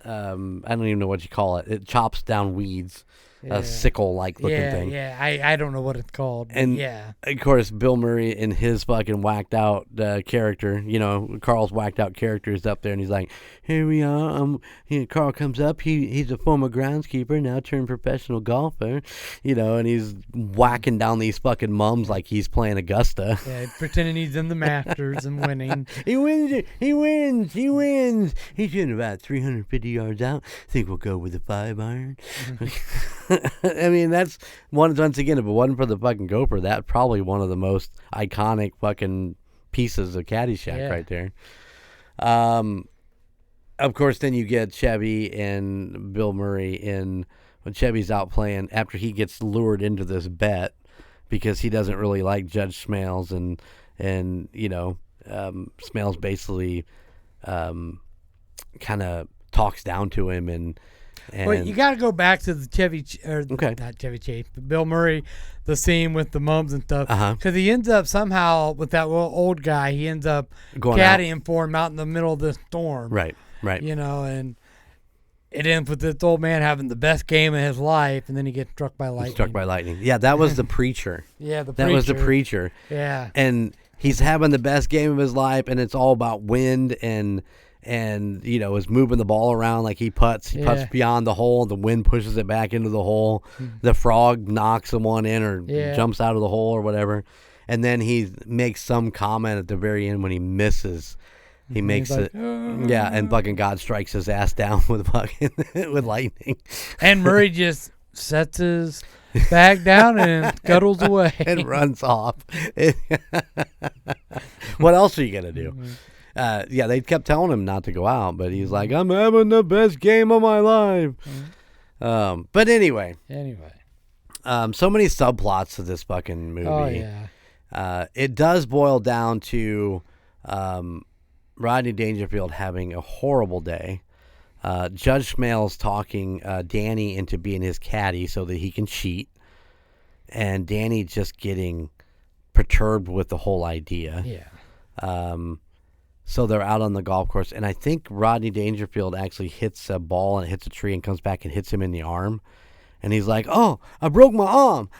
don't even know what you call it. It chops down weeds. A sickle-like looking thing. Yeah, I don't know what it's called. And of course, Bill Murray in his fucking whacked out character, Carl's whacked out character is up there, and he's like, "Here we are." Carl comes up. He's a former groundskeeper, now turned professional golfer, and he's whacking down these fucking mums like he's playing Augusta. Yeah, pretending he's in the Masters and winning. He wins. He's in about 350 yards out. I think we'll go with a 5-iron. I mean, that's once again, if it wasn't for the fucking gopher, that's probably one of the most iconic fucking pieces of Caddyshack right there. Of course, then you get Chevy and Bill Murray when Chevy's out playing after he gets lured into this bet because he doesn't really like Judge Smales, and Smales basically kind of talks down to him and well, you got to go back to the not Chevy Chase, but Bill Murray, the scene with the mums and stuff, because he ends up somehow with that little old guy. He ends up caddying for him out in the middle of this storm. Right. And it ends with this old man having the best game of his life, and then he gets struck by lightning. Yeah, that was the preacher. That was the preacher. Yeah, and he's having the best game of his life, and it's all about wind and is moving the ball around like he puts beyond the hole. The wind pushes it back into the hole. The frog knocks someone in or jumps out of the hole or whatever. And then he makes some comment at the very end when he misses. He makes it, and fucking God strikes his ass down with fucking with lightning. And Murray just sets his bag down and scuttles away and runs off. What else are you gonna do? They kept telling him not to go out, but he's like, "I'm having the best game of my life." But anyway, so many subplots to this fucking movie. Oh yeah. It does boil down to Rodney Dangerfield having a horrible day. Judge Smales talking Danny into being his caddy so that he can cheat, and Danny just getting perturbed with the whole idea. Yeah. So they're out on the golf course, and I think Rodney Dangerfield actually hits a ball and hits a tree and comes back and hits him in the arm. And he's like, "Oh, I broke my arm.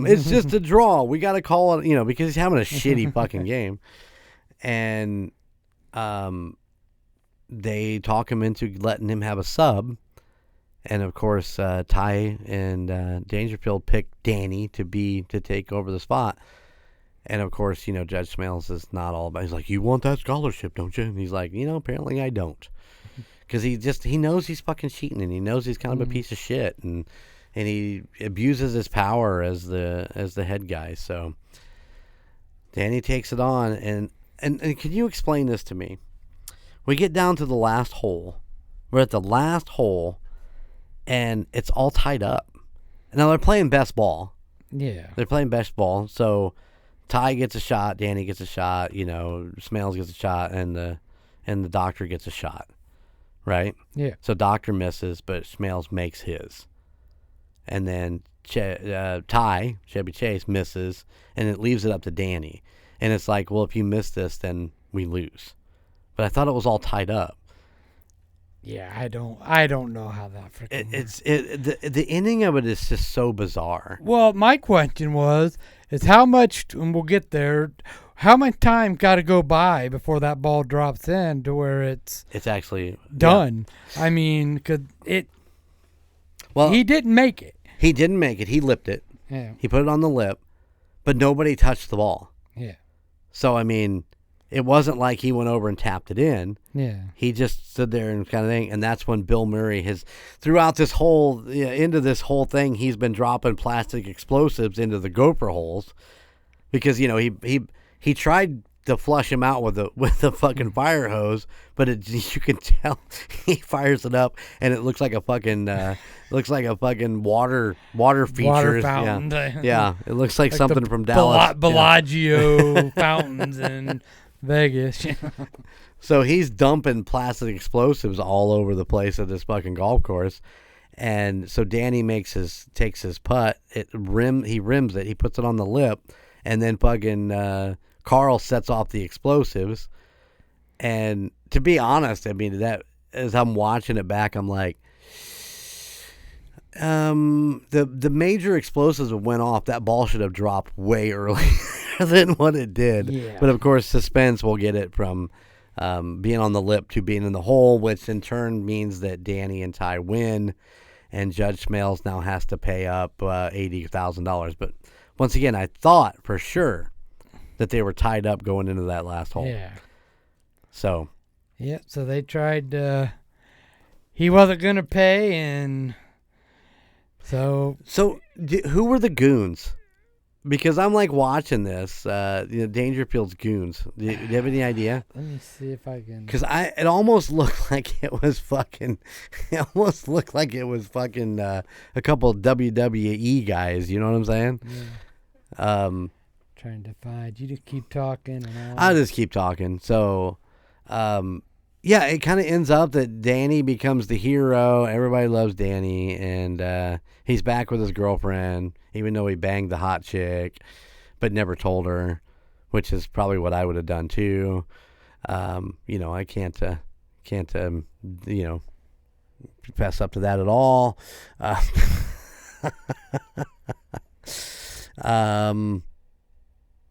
It's just a draw. We got to call it, because he's having a shitty fucking game." And they talk him into letting him have a sub. And, of course, Ty and Dangerfield pick Danny to take over the spot. And, of course, Judge Smales is not all about. He's like, "You want that scholarship, don't you?" And he's like, "Apparently I don't." Because he knows he's fucking cheating, and he knows he's kind of a piece of shit, and he abuses his power as the head guy. So Danny takes it on, and can you explain this to me? We get down to the last hole. We're at the last hole, and it's all tied up. Now they're playing best ball. Yeah, they're playing best ball. So Ty gets a shot, Danny gets a shot, Smales gets a shot, and the doctor gets a shot. Right? Yeah. So Doctor misses, but Smales makes his. And then Ty, Chevy Chase, misses, and it leaves it up to Danny. And it's like, well, if you miss this, then we lose. But I thought it was all tied up. Yeah, I don't know how that freaking works. The ending of it is just so bizarre. Well, my question is how much, and we'll get there, how much time got to go by before that ball drops in to where it's actually done? Yeah. I mean, he didn't make it. He didn't make it. He lipped it. Yeah. He put it on the lip, but nobody touched the ball. Yeah. So, I mean, it wasn't like he went over and tapped it in. Yeah. He just stood there and kind of thing, and that's when Bill Murray throughout this whole, into this whole thing, he's been dropping plastic explosives into the gopher holes because, he tried to flush him out with a fucking fire hose, but you can tell he fires it up, and it looks like a fucking water feature. Water fountain. Yeah, it looks like something from Dallas. Bellagio fountains in Vegas. So he's dumping plastic explosives all over the place at this fucking golf course. And so Danny takes his putt. He rims it. He puts it on the lip, and then fucking Carl sets off the explosives. And to be honest, I mean, that as I'm watching it back, I'm like, the major explosives that went off, that ball should have dropped way earlier than what it did. Yeah. But of course, suspense will get it from being on the lip to being in the hole, which in turn means that Danny and Ty win, and Judge Smales now has to pay up $80,000. But once again, I thought for sure that they were tied up going into that last hole. Yeah. So. Yeah, so they tried, he wasn't going to pay, and so who were the goons? Because I'm like watching this, Dangerfield's goons. Do you have any idea? Let me see if I can. Because it almost looked like it was fucking, a couple of WWE guys. You know what I'm saying? Yeah. Trying to find. You just keep talking. I'll just keep talking. So, it kind of ends up that Danny becomes the hero. Everybody loves Danny, and he's back with his girlfriend, even though he banged the hot chick, but never told her, which is probably what I would have done too. I can't fess up to that at all.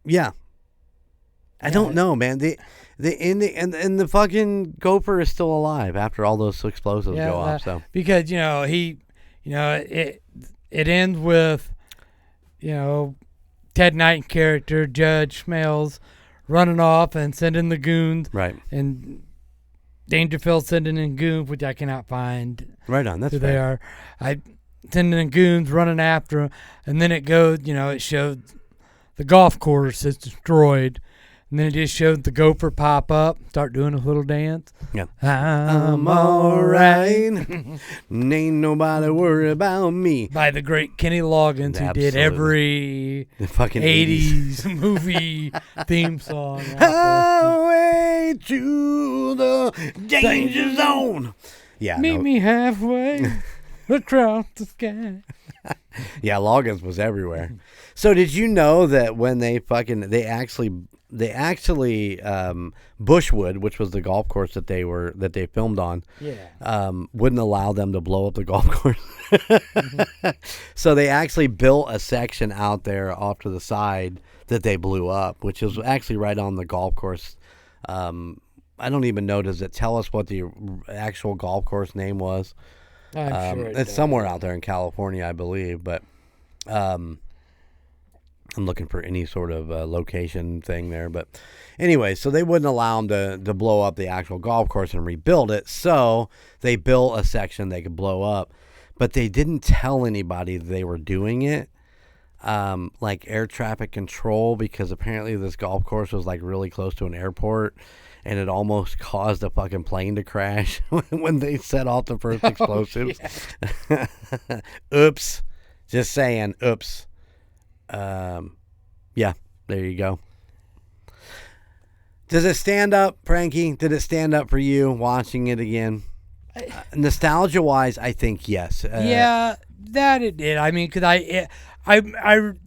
Yeah. I don't know, man. The the fucking gopher is still alive after all those explosives go off. So because it ends with Ted Knight character Judge Smales running off and sending the goons, right? And Dangerfield sending in goons, which I cannot find. Right on, that's who they are. I sending in goons running after him, and then it goes. It showed the golf course is destroyed. And then it just showed the gopher pop up, start doing a little dance. Yeah. I'm all right. Ain't nobody worry about me. By the great Kenny Loggins, who did every the fucking 80s movie theme song. Highway to the danger zone. Yeah. Meet me halfway across the sky. Yeah, Loggins was everywhere. So did you know that when they actually they actually Bushwood, which was the golf course that they filmed on, wouldn't allow them to blow up the golf course. So they actually built a section out there off to the side that they blew up, which is actually right on the golf course. I don't even know. Does it tell us what the actual golf course name was? I'm sure it's somewhere out there in California, I believe. But I'm looking for any sort of location thing there. But anyway, so they wouldn't allow them to blow up the actual golf course and rebuild it. So they built a section they could blow up. But they didn't tell anybody they were doing it. Like air traffic control, because apparently this golf course was like really close to an airport, and it almost caused a fucking plane to crash when they set off the first explosives. Oops. Just saying. Oops. Yeah, there you go. Does it stand up, Frankie? Did it stand up for you watching it again? Nostalgia wise, I think yes. Yeah, that it did. I mean, because I,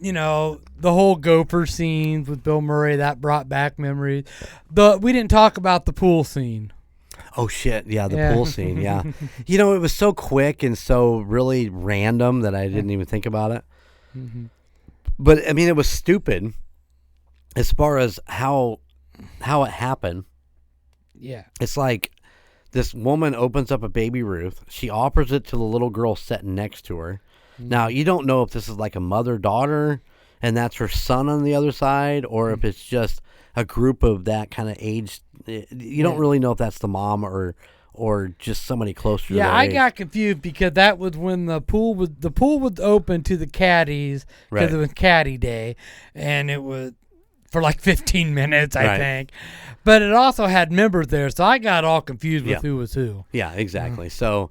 you know, the whole gopher scenes with Bill Murray, that brought back memories. We didn't talk about the pool scene. Oh shit! Yeah, the pool scene. Yeah, you know, it was so quick and so really random that I didn't even think about it. Mm-hmm. But I mean, it was stupid as far as how it happened. Yeah, it's like this woman opens up a Baby Ruth. She offers it to the little girl sitting next to her. Mm-hmm. Now, you don't know if this is like a mother-daughter and that's her son on the other side, or if it's just a group of that kind of age. You don't really know if that's the mom or just somebody closer to their I age. got confused because that was when the pool was open to the caddies because it was caddy day, and it was for like 15 minutes, I think. But it also had members there, so I got all confused with who was who. Yeah, exactly. So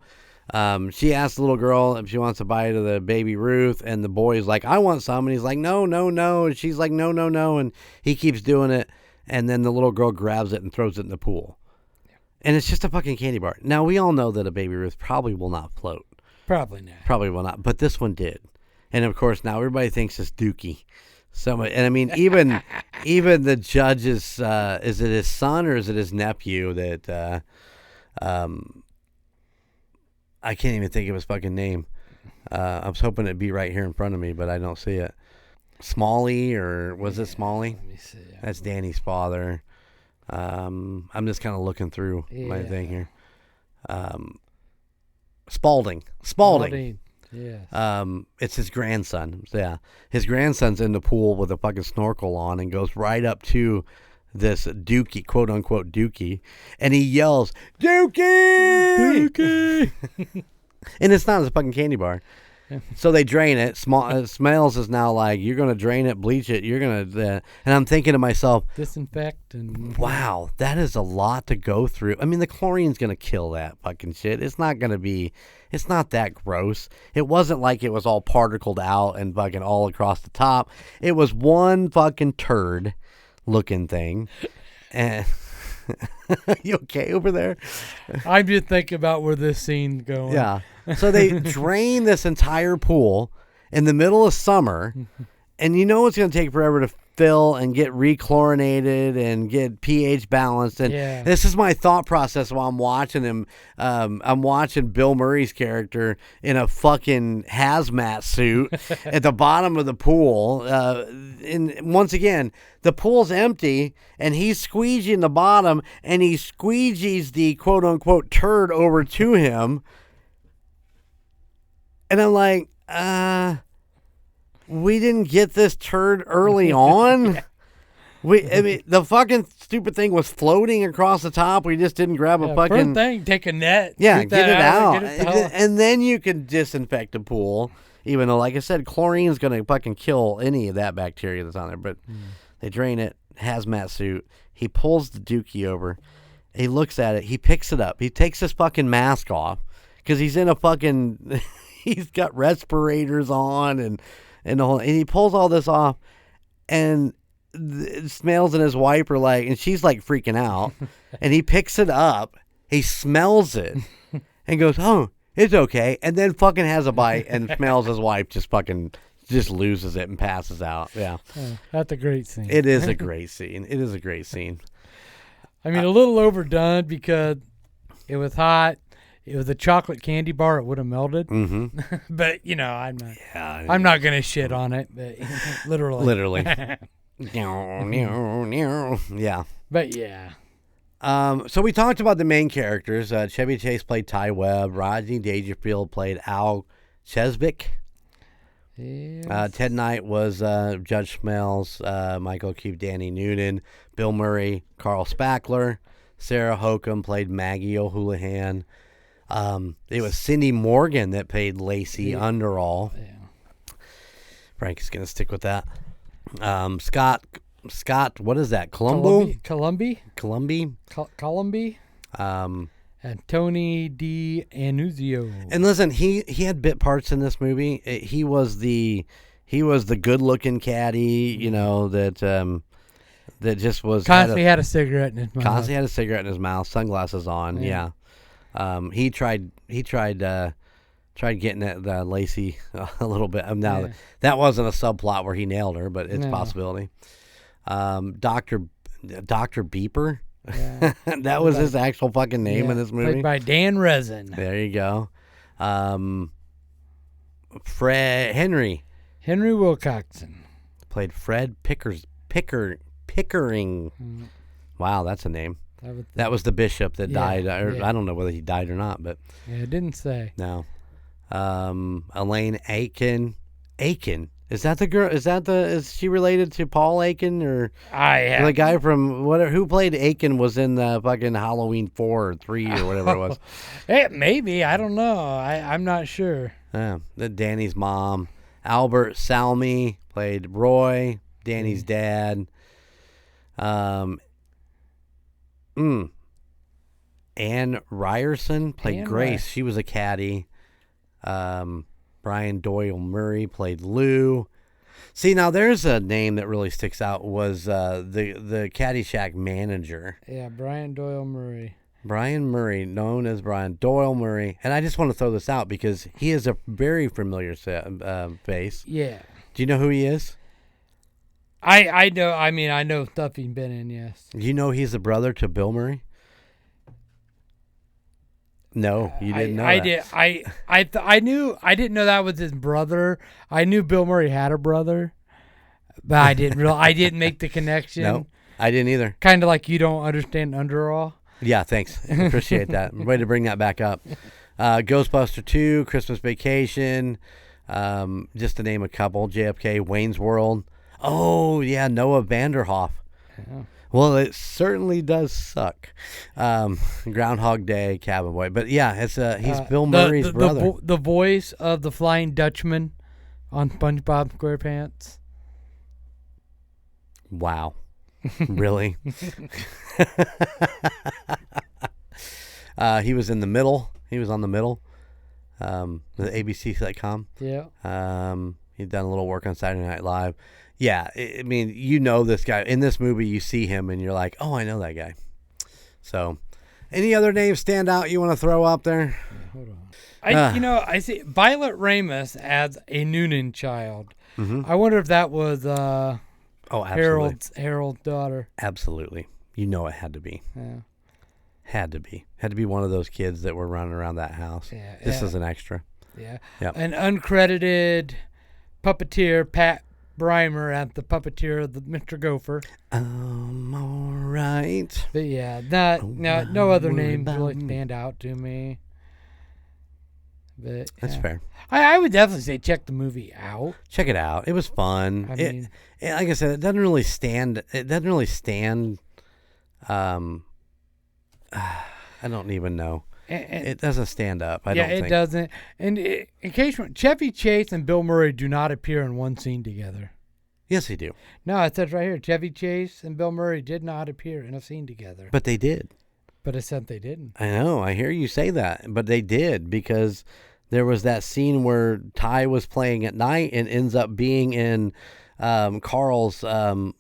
she asked the little girl if she wants to bite of the Baby Ruth, and the boy's like, I want some. And he's like, no, no, no. And she's like, no, no, no. And he keeps doing it, and then the little girl grabs it and throws it in the pool. And it's just a fucking candy bar. Now, we all know that a Baby Ruth probably will not float. Probably not. Probably will not. But this one did. And, of course, now everybody thinks it's Dookie. And I mean, even the judge's, is it his son or is it his nephew that, I can't even think of his fucking name. I was hoping it'd be right here in front of me, but I don't see it. Smalley, or was it Smalley? Let me see. That's Danny's father. I'm just kind of looking through my thing here. Spalding. Yes. It's his grandson. Yeah. His grandson's in the pool with a fucking snorkel on and goes right up to this Dookie, quote unquote Dookie, and he yells, Dookie! Dookie! And it's not a fucking candy bar. So they drain it. Smells is now like, you're going to drain it, bleach it. You're going to, and I'm thinking to myself, disinfect. And wow, that is a lot to go through. I mean, the chlorine's going to kill that fucking shit. It's not that gross. It wasn't like it was all particled out and fucking all across the top. It was one fucking turd looking thing. And you okay over there? I'm just thinking about where this scene's going. Yeah. So they drain this entire pool in the middle of summer, and you know it's going to take forever to fill and get rechlorinated and get pH balanced. And this is my thought process while I'm watching him. I'm watching Bill Murray's character in a fucking hazmat suit at the bottom of the pool. And once again, the pool's empty, and he's squeegeeing the bottom, and he squeegees the quote-unquote turd over to him. And I'm like, we didn't get this turd early on. I mean, the fucking stupid thing was floating across the top. We just didn't grab a fucking thing. Take a net. Yeah, get it out. And then you can disinfect the pool. Even though, like I said, chlorine's going to fucking kill any of that bacteria that's on there. But they drain it. Hazmat suit. He pulls the Dookie over. He looks at it. He picks it up. He takes his fucking mask off because he's in a fucking. He's got respirators on and the whole, and he pulls all this off, and Smells and his wife are like, and she's like freaking out, and he picks it up, he smells it, and goes, oh, it's okay, and then fucking has a bite, and Smells his wife just just loses it and passes out. Yeah. That's a great scene. It is a great scene. It is a great scene. I mean, a little overdone because it was hot. It was a chocolate candy bar. It would have melted. Mm-hmm. But, you know, I'm not going to shit on it. But literally. Literally. Yeah. But, yeah. So we talked about the main characters. Chevy Chase played Ty Webb. Rodney Dangerfield played Al Chesbick. Yes. Ted Knight was Judge Smails. Michael O'Keefe, Danny Noonan. Bill Murray, Carl Spackler. Sarah Hokum played Maggie O'Houlihan. It was Cindy Morgan that played Lacey Underall. Yeah. Frankie's going to stick with that. Scott, what is that? Columbi. And Tony D'Annunzio. And listen, he had bit parts in this movie. He was the good-looking caddy, you know, that just was constantly had a cigarette in his mouth. Constantly had a cigarette in his mouth, sunglasses on. Yeah. He tried getting at Lacey a little bit. Now that wasn't a subplot where he nailed her, but it's a possibility. Dr. Beeper. Yeah. That was his actual fucking name in this movie. Played by Dan Resin. There you go. Henry Wilcoxon played Fred Pickering. Wow, that's a name. That was the bishop that died. I don't know whether he died or not, but it didn't say. No. Elaine Aiken. Is that the girl? Is she related to Paul Aiken or the guy from who played Aiken was in the fucking Halloween 4 or 3 or whatever it was? Maybe, I don't know. I'm not sure. Danny's mom. Albert Salmi played Roy, Danny's dad. Anne Ryerson played Grace. She was a caddy. Brian Doyle Murray played Lou. See, now there's a name that really sticks out was the Caddyshack manager. Yeah, Brian Doyle Murray. Brian Murray, known as Brian Doyle Murray. And I just want to throw this out because he is a very familiar face. Yeah. Do you know who he is? I know. I mean, I know stuff he's been in, yes. Do you know he's the brother to Bill Murray? No, you didn't know that. I knew. I didn't know that was his brother. I knew Bill Murray had a brother, but I didn't make the connection. No, I didn't either. Kind of like you don't understand Underall. Yeah, thanks. Appreciate that. Way to bring that back up. Ghostbuster 2, Christmas Vacation, just to name a couple. JFK, Wayne's World. Oh yeah, Noah Vanderhoff. Yeah. Well, it certainly does suck. Groundhog Day, Cabin Boy. But yeah, it's he's Bill Murray's brother. The voice of the Flying Dutchman on SpongeBob SquarePants. Wow. Really? He was in The Middle. He was on The Middle. The ABC sitcom. Yeah. He'd done a little work on Saturday Night Live. Yeah, I mean, you know this guy. In this movie, you see him, and you're like, oh, I know that guy. So, any other names stand out you want to throw up there? Yeah, hold on. I see Violet Ramos as a Noonan child. Mm-hmm. I wonder if that was absolutely. Harold's daughter. Absolutely. You know it had to be. Yeah. Had to be one of those kids that were running around that house. Yeah, this is an extra. Yeah. Yep. An uncredited puppeteer, Pat Brimer, at the puppeteer of the Mr. Gopher. I'm all right. But yeah, no other names really stand out to me. But that's fair. I would definitely say check the movie out. Check it out. It was fun. Like I said, it doesn't really stand. I don't even know. It doesn't stand up. I don't think. Yeah, it doesn't. And in case Chevy Chase and Bill Murray do not appear in one scene together. Yes, they do. No, it says right here, Chevy Chase and Bill Murray did not appear in a scene together. But they did. But it said they didn't. I know. I hear you say that. But they did, because there was that scene where Ty was playing at night and ends up being in Carl's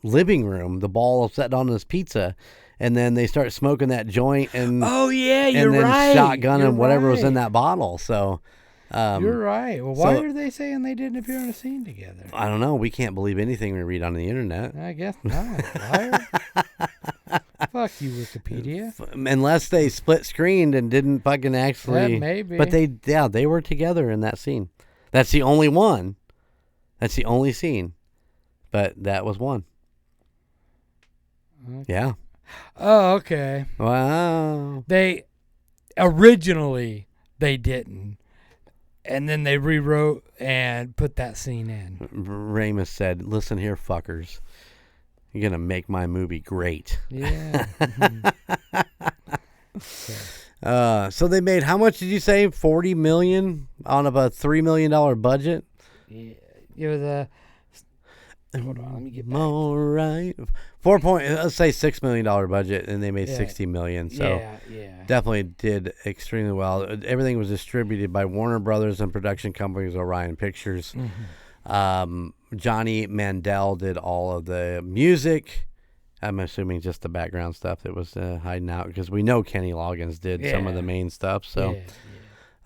living room, the ball set on his pizza. And then they start smoking that joint and you're and then right. shotgunning You're whatever right. was in that bottle. So You're right. Well, why are they saying they didn't appear in a scene together? I don't know. We can't believe anything we read on the internet. I guess not. Liar. Fuck you, Wikipedia. Unless they split screened and didn't fucking actually. Yeah, maybe. But they were together in that scene. That's the only one. That's the only scene. But that was one. Okay. Yeah. Oh, okay. Wow. They originally they didn't. And then they rewrote and put that scene in. Reyes said, "Listen here, fuckers. You're going to make my movie great." Yeah. So they made, how much did you say? $40 million on a $3 million budget? Yeah. It was a... Hold on, let me get back. All right. Let's say $6 million budget, and they made $60 million. So definitely did extremely well. Everything was distributed by Warner Brothers and production companies Orion Pictures. Mm-hmm. Johnny Mandel did all of the music. I'm assuming just the background stuff that was hiding out, because we know Kenny Loggins did some of the main stuff. So,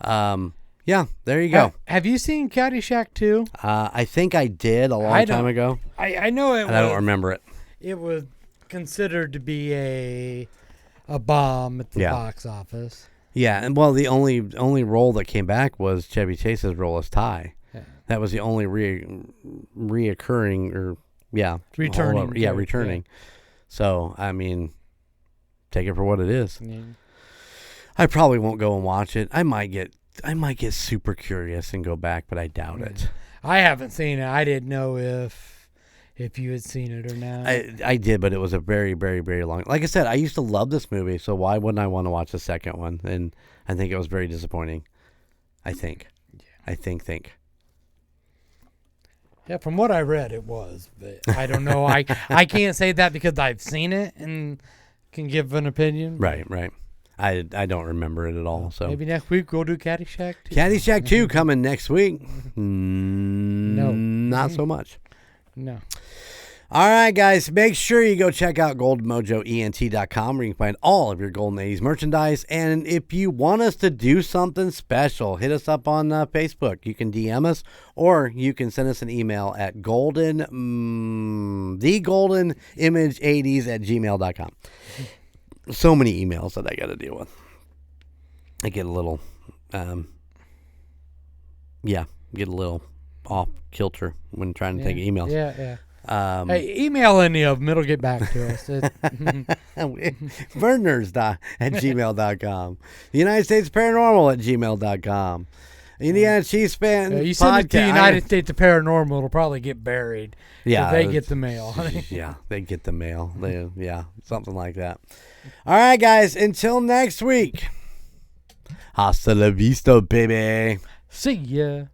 there you go. Have you seen Caddyshack 2? I think I did a long time ago. I know it. I don't remember it. It was considered to be a bomb at the box office. Yeah, and well, the only role that came back was Chevy Chase's role as Ty. Yeah. That was the only reoccurring returning. Returning. Yeah. So, I mean, take it for what it is. Yeah. I probably won't go and watch it. I might get super curious and go back, but I doubt it. I haven't seen it. I didn't know if you had seen it or not. I did, but it was a very, very, very long. Like I said, I used to love this movie, so why wouldn't I want to watch the second one? And I think it was very disappointing. I think. Yeah, from what I read, it was, but I don't know. I can't say that because I've seen it and can give an opinion. Right. I don't remember it at all. So maybe next week we'll do Caddyshack 2. Caddyshack 2 coming next week. No, not so much. No. All right, guys, make sure you go check out GoldenMojoENT.com, where you can find all of your Golden 80s merchandise. And if you want us to do something special, hit us up on Facebook. You can DM us, or you can send us an email at thegoldenimage80s@gmail.com. So many emails that I got to deal with. I get a little, get a little off kilter when trying to take emails. Yeah. Hey, email any of them. It'll get back to us. MurdNerds@gmail.com. The United States Paranormal @gmail.com. Indiana Chiefs fan you send it to the United States of Paranormal, it'll probably get buried. Yeah. They get the mail. Yeah, they get the mail. Something like that. All right, guys. Until next week. Hasta la vista, baby. See ya.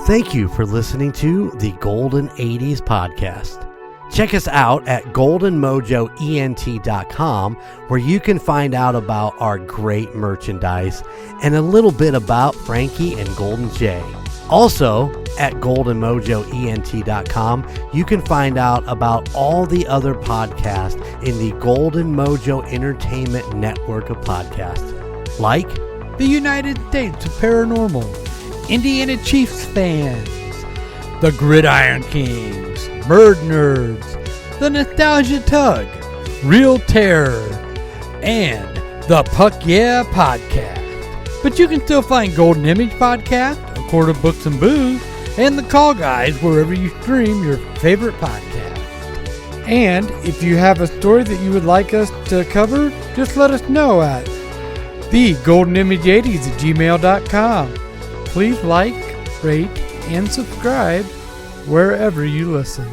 Thank you for listening to the Golden 80s podcast. Check us out at GoldenMojoENT.com, where you can find out about our great merchandise and a little bit about Frankie and Golden J. Also, at GoldenMojoENT.com, you can find out about all the other podcasts in the Golden Mojo Entertainment network of podcasts, like the United States of Paranormal, Indiana Chiefs fans, the Gridiron Kingz, MurdNerds, the Nostalgia Tug, Real Terror, and the Puck Yeah Podcast. But you can still find Golden Image Podcast, A Quart of Books and Booze, and The Call Guys wherever you stream your favorite podcast. And if you have a story that you would like us to cover, just let us know at thegoldenimage80s@gmail.com. Please like, rate, and subscribe wherever you listen.